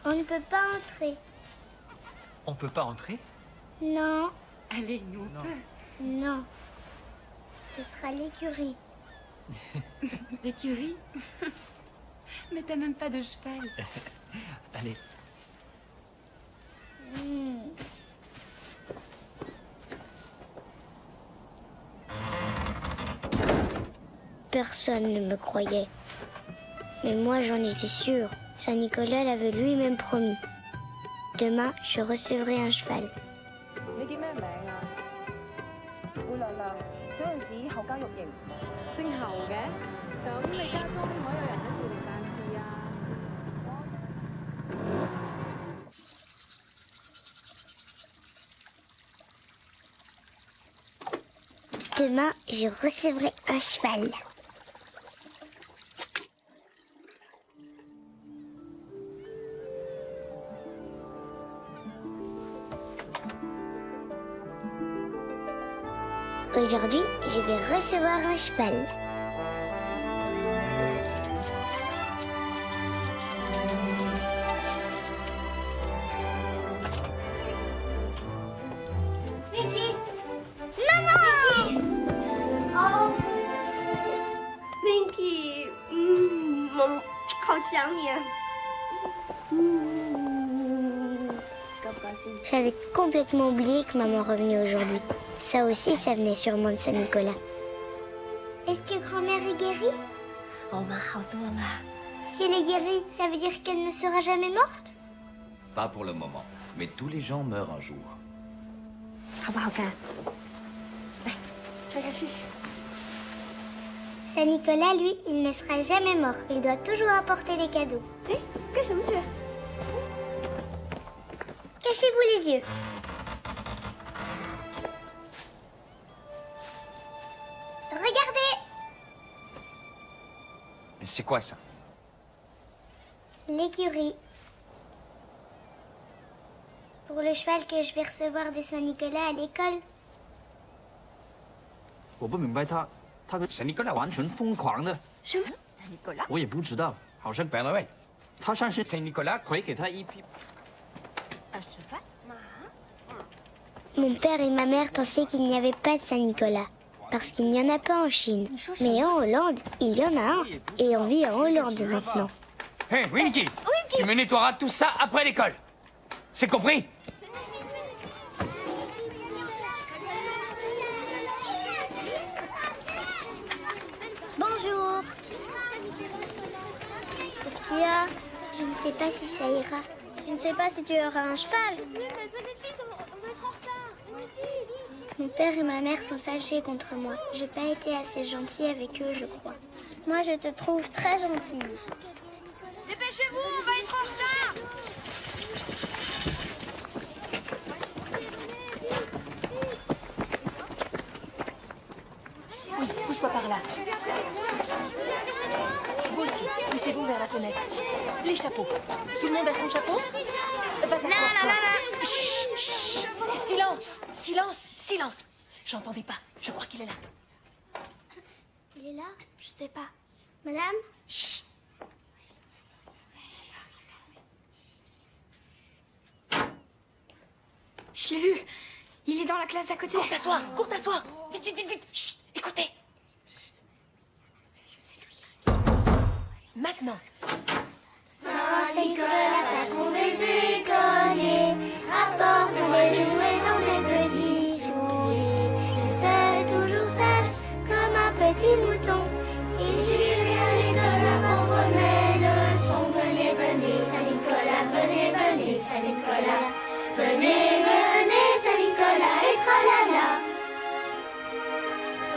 On ne peut pas entrer. On peut pas entrer? Non. Allez, nous on peut. Non. Ce sera l'écurie. L'écurie? Mais t'as même pas de cheval. Allez. Personne ne me croyait. Mais moi, j'en étais sûre. Saint-Nicolas l'avait lui-même promis. Demain, je recevrai un cheval. Demain, je recevrai un cheval. Aujourd'hui, je vais recevoir un cheval. Winky， Maman！ 哦 ，Winky， 好想你啊。高不高兴？ J'avais complètement oublié que maman revenait aujourd'hui. Ça aussi, ça venait sûrement de Saint-Nicolas. Est-ce que grand-mère est guérie? 我们好多了。 Si elle est guérie, ça veut dire qu'elle ne sera jamais morte? Pas pour le moment, mais tous les gens meurent un jour. 好不好看？来，穿上试试。Saint-Nicolas, lui, il ne sera jamais mort. Il doit toujours apporter des cadeaux. Cachez-vous les yeux. Regardez! Mais c'est quoi ça? L'écurie. Pour le cheval que je vais recevoir de Saint-Nicolas à l'école. 我不明白他跟 Saint-Nicolas 完全疯狂的。什么 ？Saint-Nicolas？ 我也不知道，好像 Père Noël。他上次 Saint-Nicolas 会给他一匹。Un cheval？ Mon père et ma mère pensaient qu'il n'y avait pas de Saint-Nicolas. Parce qu'il n'y en a pas en Chine. Mais en Hollande, il y en a un. Et on vit en Hollande maintenant. Hé, Winky, tu me nettoieras tout ça après l'école. C'est compris? Bonjour. Qu'est-ce qu'il y a? Je ne sais pas si ça ira. Je ne sais pas si tu auras un cheval. Mon père et ma mère sont fâchés contre moi. J'ai pas été assez gentille avec eux, je crois. Moi, je te trouve très gentille. Dépêchez-vous, on va être en retard. Oui, pousse-toi par là. Vous aussi, poussez-vous vers la fenêtre. Les chapeaux. Tout le monde a son chapeau? Va t'asseoir, toi. Chut, chut. Silence, silence, silence. J'entendais pas. Je crois qu'il est là. Il est là? Je sais pas. Madame? Chut. Je l'ai vu. Il est dans la classe d'à côté. Cours t'asseoir, cours t'asseoir. Vite, vite, vite, vite. Chut, écoutez. Maintenant. Saint-Nicolas, patron des écoliers, apporte-moi des jouets dans mes petits souliers. Je serai toujours sage comme un petit mouton. Et j'irai à l'école apprendre mes leçons. Venez, venez, Saint-Nicolas, venez, venez, Saint-Nicolas. Venez, venez, Saint-Nicolas et tralala.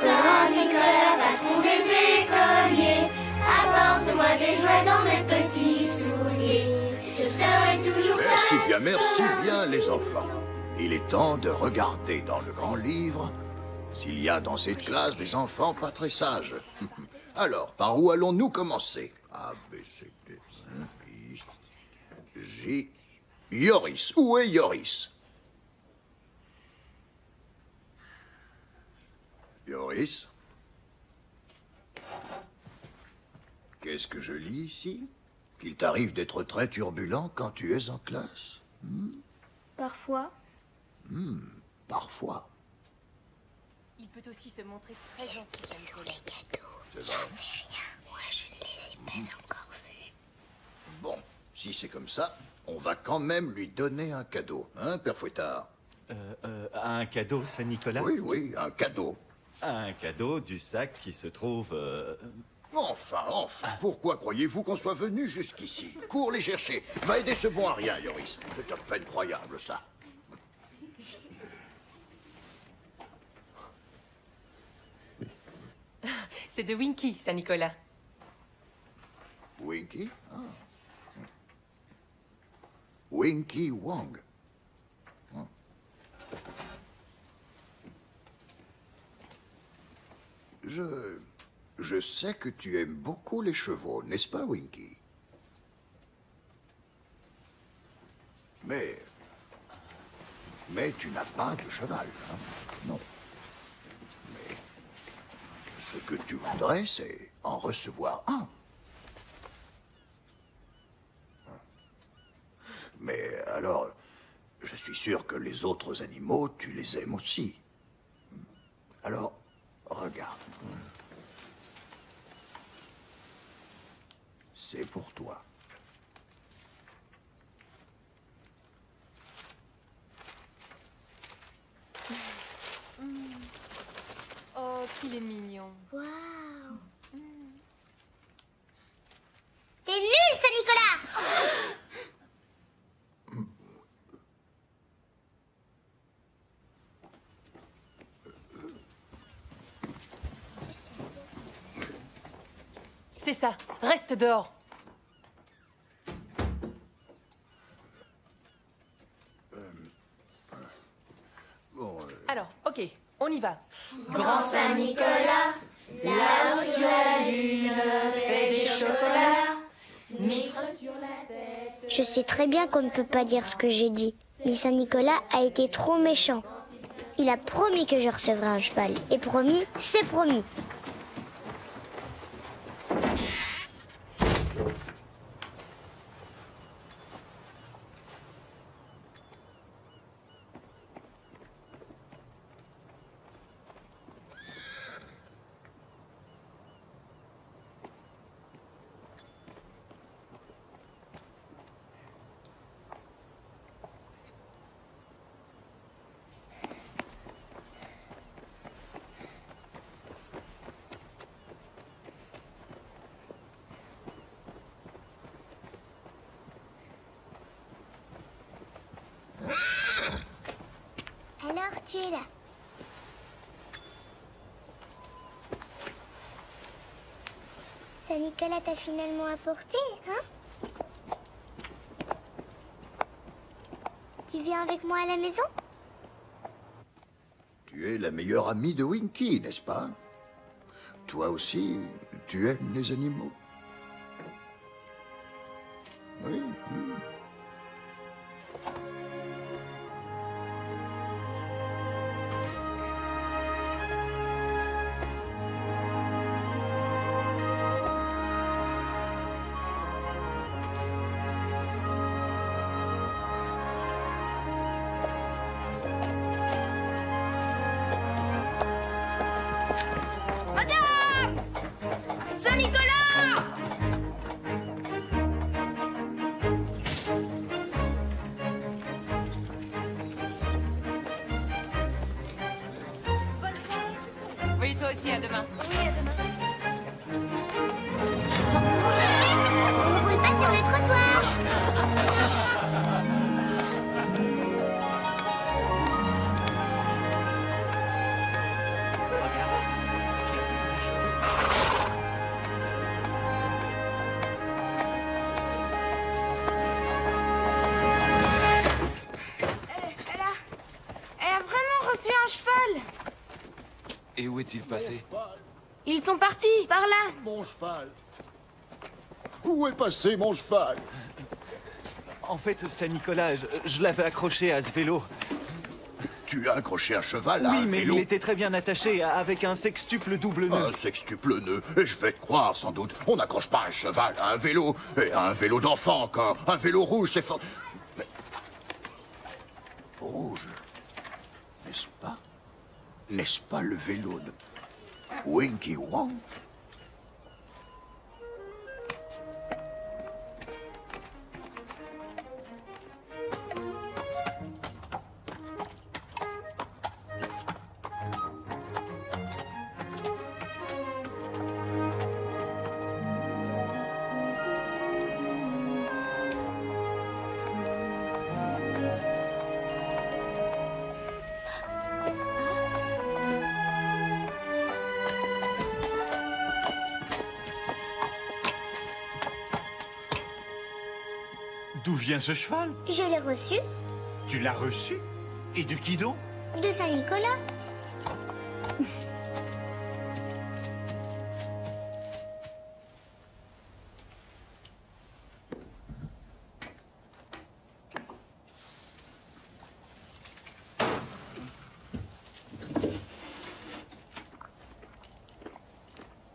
Saint-Nicolas, patron des écoliers, apporte-moi des jouets dans mes petits souliers. Je serai toujours sage. Merci bien, les enfants. Il est temps de regarder dans le grand livre s'il y a dans cette classe des enfants pas très sages. Alors, par où allons-nous commencer? A, B, C, D, E, I, J... Yoris. Où est Yoris? Yoris? Qu'est-ce que je lis ici? Qu'il t'arrive d'être très turbulent quand tu es en classe? Parfois. Parfois. Il peut aussi se montrer très gentil. Sur les cadeaux. C'est J'en vrai. sais rien. Moi, je ne les ai pas encore vus. Bon, si c'est comme ça, on va quand même lui donner un cadeau, hein, Père Fouettard? Un cadeau Saint-Nicolas? Oui, oui, un cadeau. Un cadeau du sac qui se trouve... Enfin, pourquoi croyez-vous qu'on soit venu jusqu'ici? Cours les chercher. Va aider ce bon à rien, Yoris. C'est à peine croyable, ça. C'est de Winky, Saint-Nicolas. Winky? Ah. Winky Wong. Ah. Je sais que tu aimes beaucoup les chevaux, n'est-ce pas, Winky? Mais tu n'as pas de cheval, hein? Non. Mais ce que tu voudrais, c'est en recevoir un. Mais alors, je suis sûr que les autres animaux, tu les aimes aussi. Alors, regarde. C'est pour toi. Oh, qu'il est mignon. Waouh. T'es nul, Saint-Nicolas! C'est ça. Reste dehors. Alors, ok, on y va. Grand Saint-Nicolas, là-haut sur la lune, fait des chocolats, mitre sur la tête. Je sais très bien qu'on ne peut pas dire ce que j'ai dit, mais Saint-Nicolas a été trop méchant. Il a promis que je recevrais un cheval. Et promis, c'est promis. Alors, tu es là. Saint-Nicolas t'a finalement apporté, hein? Tu viens avec moi à la maison? Tu es la meilleure amie de Winky, n'est-ce pas? Toi aussi, tu aimes les animaux? Oui. Madame! Saint-Nicolas! Bonne soirée. Oui, toi aussi, à demain. Oui, à demain. On ne roule pas sur le trottoir. Elle a vraiment reçu un cheval. Et où est-il passé? Ils sont partis, par là. Mon cheval. Où est passé mon cheval? En fait, Saint-Nicolas, je l'avais accroché à ce vélo. Tu as accroché un cheval à Oui, un mais vélo? il était très bien attaché, avec un sextuple double nœud. Un sextuple nœud, et je vais te croire sans doute. On n'accroche pas un cheval à un vélo, et à un vélo d'enfant encore. Un vélo rouge, c'est fort. Mais... Rouge, n'est-ce pas? N'est-ce pas le vélo de Winky Wong? D'où vient ce cheval? Je l'ai reçu Tu l'as reçu? Et de qui donc? de Saint-Nicolas.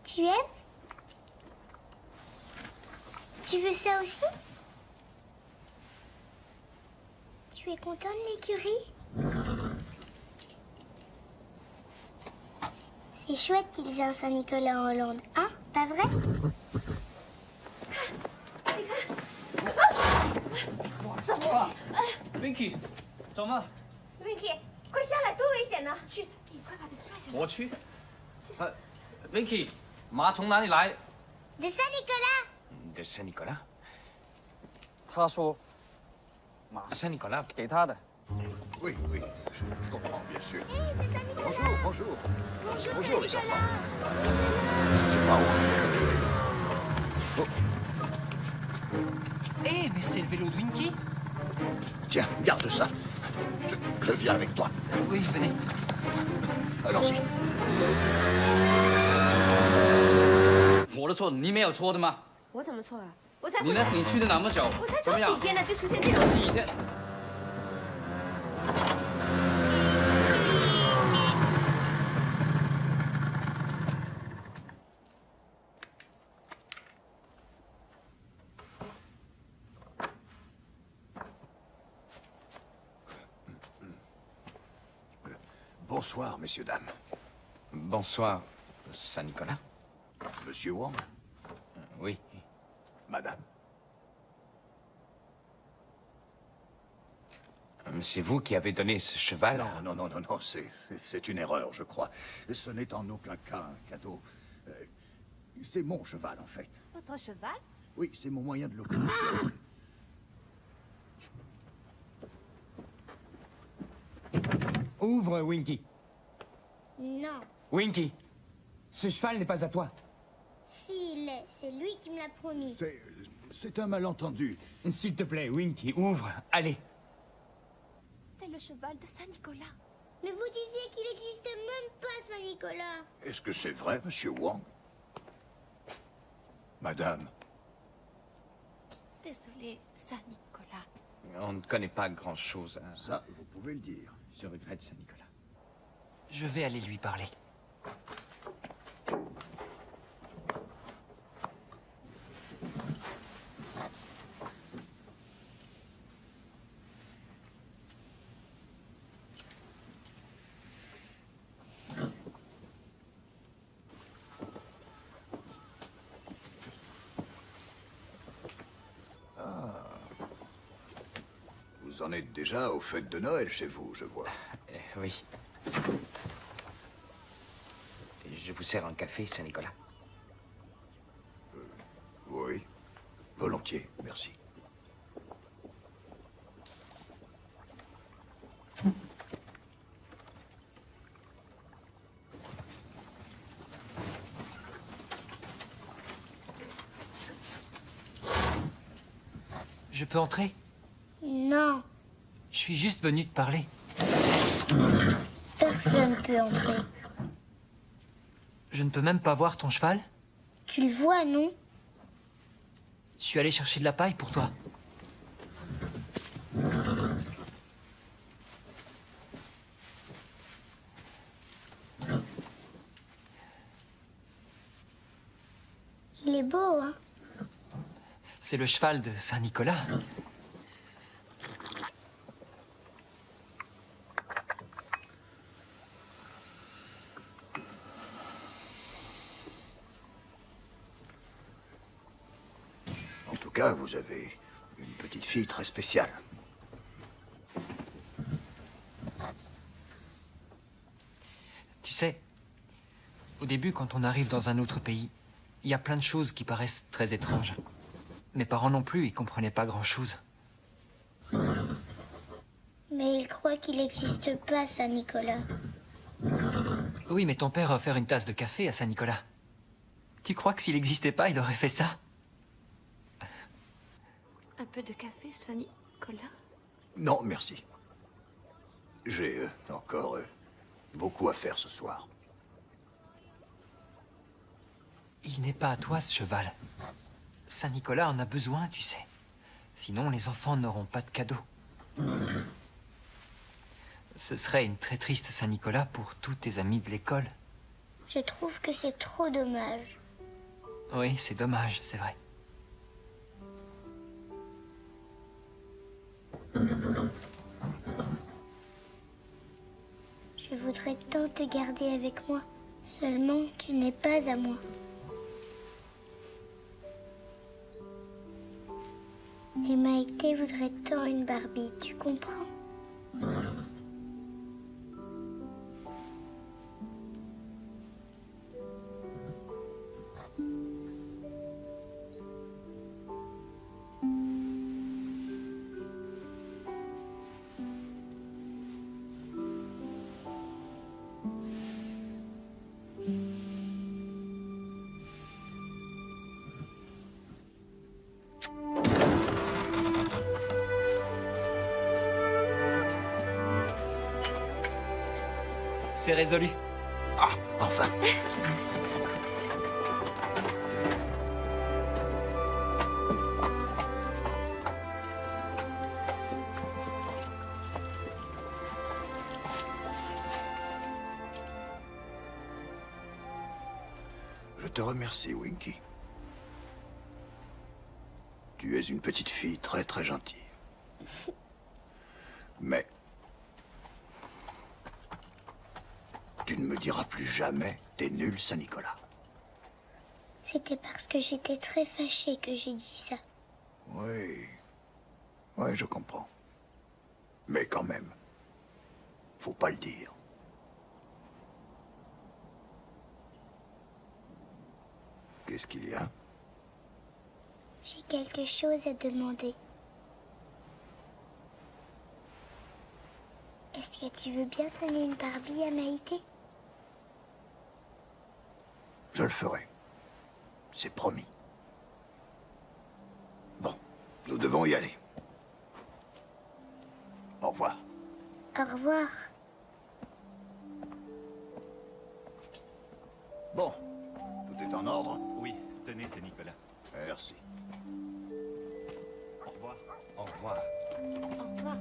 Tu aimes? Tu veux ça aussi? Tu es content de l'écurie? C'est chouette qu'ils aient un Saint-Nicolas en Hollande, hein? Pas vrai? Winky，走嘛。 Winky，快下来，多危险呢！去，你快把他拽下来。我去。Winky，马从哪里来？ De Saint-Nicolas. De Saint-Nicolas? 他说，马 Saint-Nicolas 给他的。 Oui, oui, je comprends, bien sûr. Bonjour, bonjour. Bonjour, les enfants. C'est pas où? Eh, mais c'est le vélo de Winky. Tiens, garde ça. Je viens avec toi. Oui, venez. Allons-y. 我的错，你没有错的吗？我怎么错了？我才你呢？你去的那么久，我才怎么样？走几天呢，就出现这种几天？ Bonsoir, messieurs, dames. Bonsoir, Saint-Nicolas. Monsieur Wang? Oui. Madame? C'est vous qui avez donné ce cheval? Non, c'est une erreur, je crois. Ce n'est en aucun cas un cadeau. C'est mon cheval, en fait. Votre cheval? Oui, c'est mon moyen de locomotion. Ouvre, Winky. Non. Winky, ce cheval n'est pas à toi. Si, il l'est. C'est lui qui me l'a promis. C'est un malentendu. S'il te plaît, Winky, ouvre. Allez. C'est le cheval de Saint-Nicolas. Mais vous disiez qu'il n'existait même pas Saint-Nicolas. Est-ce que c'est vrai, monsieur Wang? Madame? Désolé, Saint-Nicolas. On ne connaît pas grand-chose. Hein. Ça, vous pouvez le dire. Je regrette, Saint-Nicolas. Je vais aller lui parler. Vous en êtes déjà aux fêtes de Noël chez vous, je vois. Oui. Je vous sers un café, Saint-Nicolas. Oui. Volontiers, merci. Je peux entrer? Non. Je suis juste venu te parler. Personne ne peut entrer. Je ne peux même pas voir ton cheval? Tu le vois, non? Je suis allé chercher de la paille pour toi. Il est beau, hein? C'est le cheval de Saint-Nicolas. En tout cas, vous avez une petite fille très spéciale. Tu sais, au début, quand on arrive dans un autre pays, il y a plein de choses qui paraissent très étranges. Mes parents non plus, ils comprenaient pas grand-chose. Mais il croit qu'il n'existe pas, Saint-Nicolas. Oui, mais ton père a offert une tasse de café à Saint-Nicolas. Tu crois que s'il n'existait pas, il aurait fait ça? Un peu de café, Saint-Nicolas? Non, merci. J'ai encore beaucoup à faire ce soir. Il n'est pas à toi, ce cheval. Saint-Nicolas en a besoin, tu sais. Sinon, les enfants n'auront pas de cadeaux. Ce serait une très triste Saint-Nicolas pour tous tes amis de l'école. Je trouve que c'est trop dommage. Oui, c'est dommage, c'est vrai. Je voudrais tant te garder avec moi. Seulement, tu n'es pas à moi. Et Maïté voudrait tant une Barbie, tu comprends? c'est résolu. Ah, enfin. Je te remercie, Winky. Tu es une petite fille très très gentille. Mais tu ne me diras plus jamais t'es nul, Saint-Nicolas. C'était parce que j'étais très fâchée que j'ai dit ça. Oui. Oui, je comprends. Mais quand même, faut pas le dire. Qu'est-ce qu'il y a? J'ai quelque chose à demander. Est-ce que tu veux bien donner une Barbie à Maïté? Je le ferai. C'est promis. Bon, nous devons y aller. Au revoir. Au revoir. Bon, tout est en ordre? Oui, tenez, c'est Nicolas. Merci. Au revoir. Au revoir. Au revoir.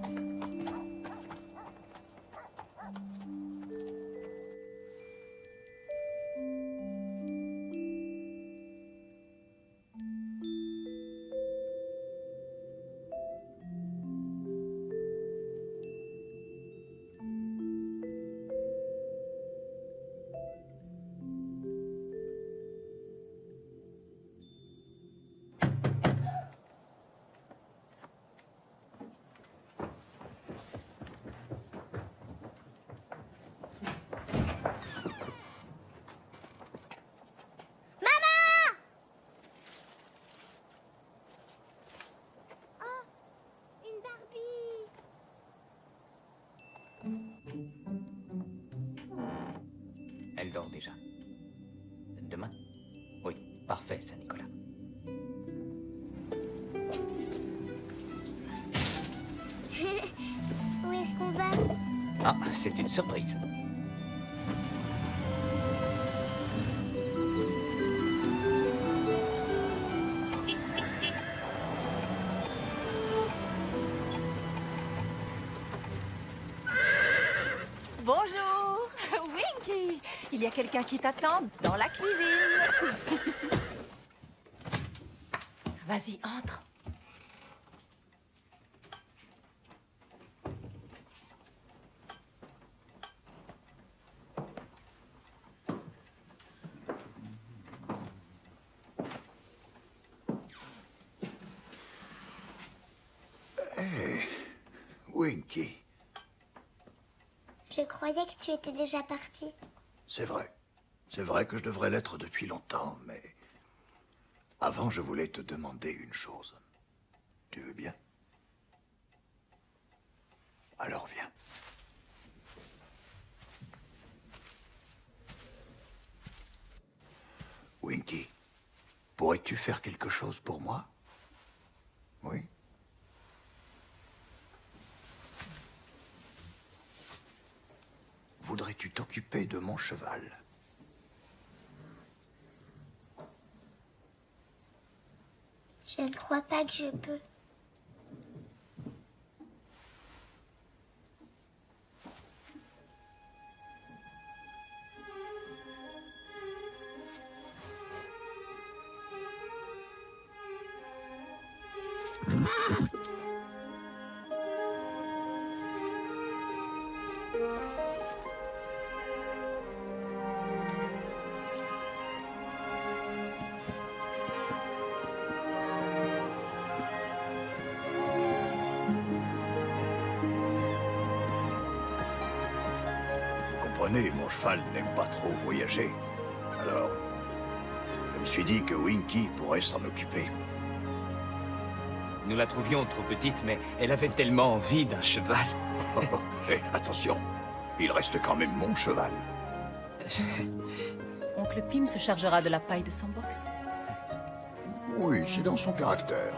Elle dort déjà. Demain? Oui, parfait, Saint-Nicolas. Où est-ce qu'on va? Ah, c'est une surprise. Bonjour, Winky. Il y a quelqu'un qui t'attend dans la cuisine. Vas-y, entre. Hé, Winky. Je croyais que tu étais déjà parti. C'est vrai. C'est vrai que je devrais l'être depuis longtemps, mais... Avant, je voulais te demander une chose. Tu veux bien? Alors viens. Winky, pourrais-tu faire quelque chose pour moi? Oui? Voudrais-tu t'occuper de mon cheval? Je ne crois pas que je peux. Comprenez, mon cheval n'aime pas trop voyager. Alors, je me suis dit que Winky pourrait s'en occuper. Nous la trouvions trop petite, mais elle avait tellement envie d'un cheval. Et attention, il reste quand même mon cheval. Oncle Pim se chargera de la paille de son box. Oui, c'est dans son caractère.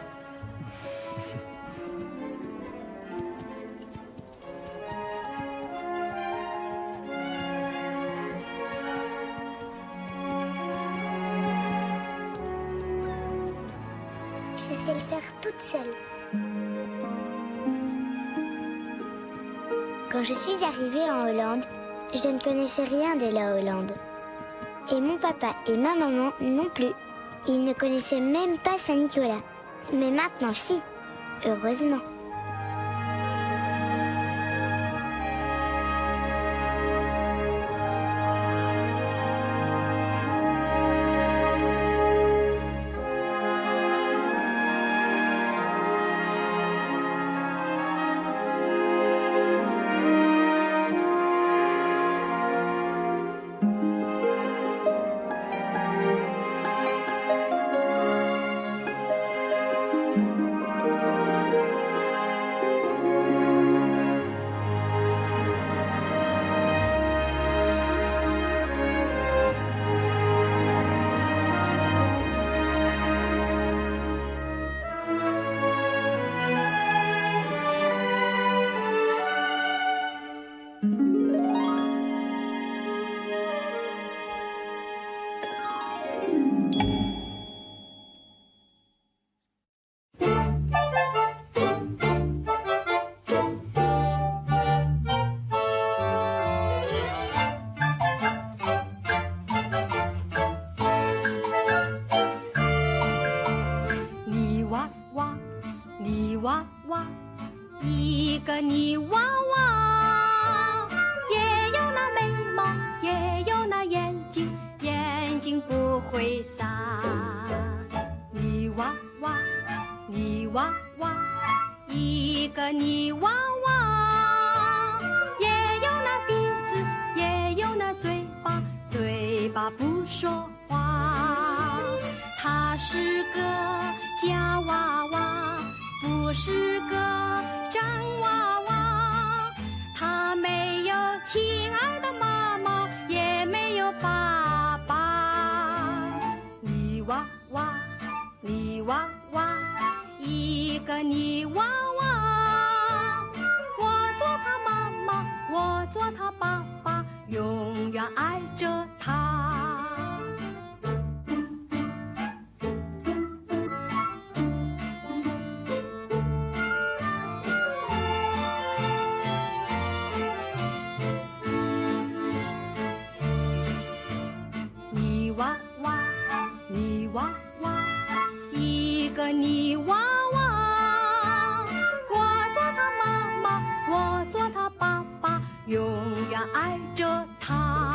faire toute seule. Quand je suis arrivée en Hollande, je ne connaissais rien de la Hollande. Et mon papa et ma maman non plus. Ils ne connaissaient même pas Saint-Nicolas. Mais maintenant si, heureusement.永远爱着他。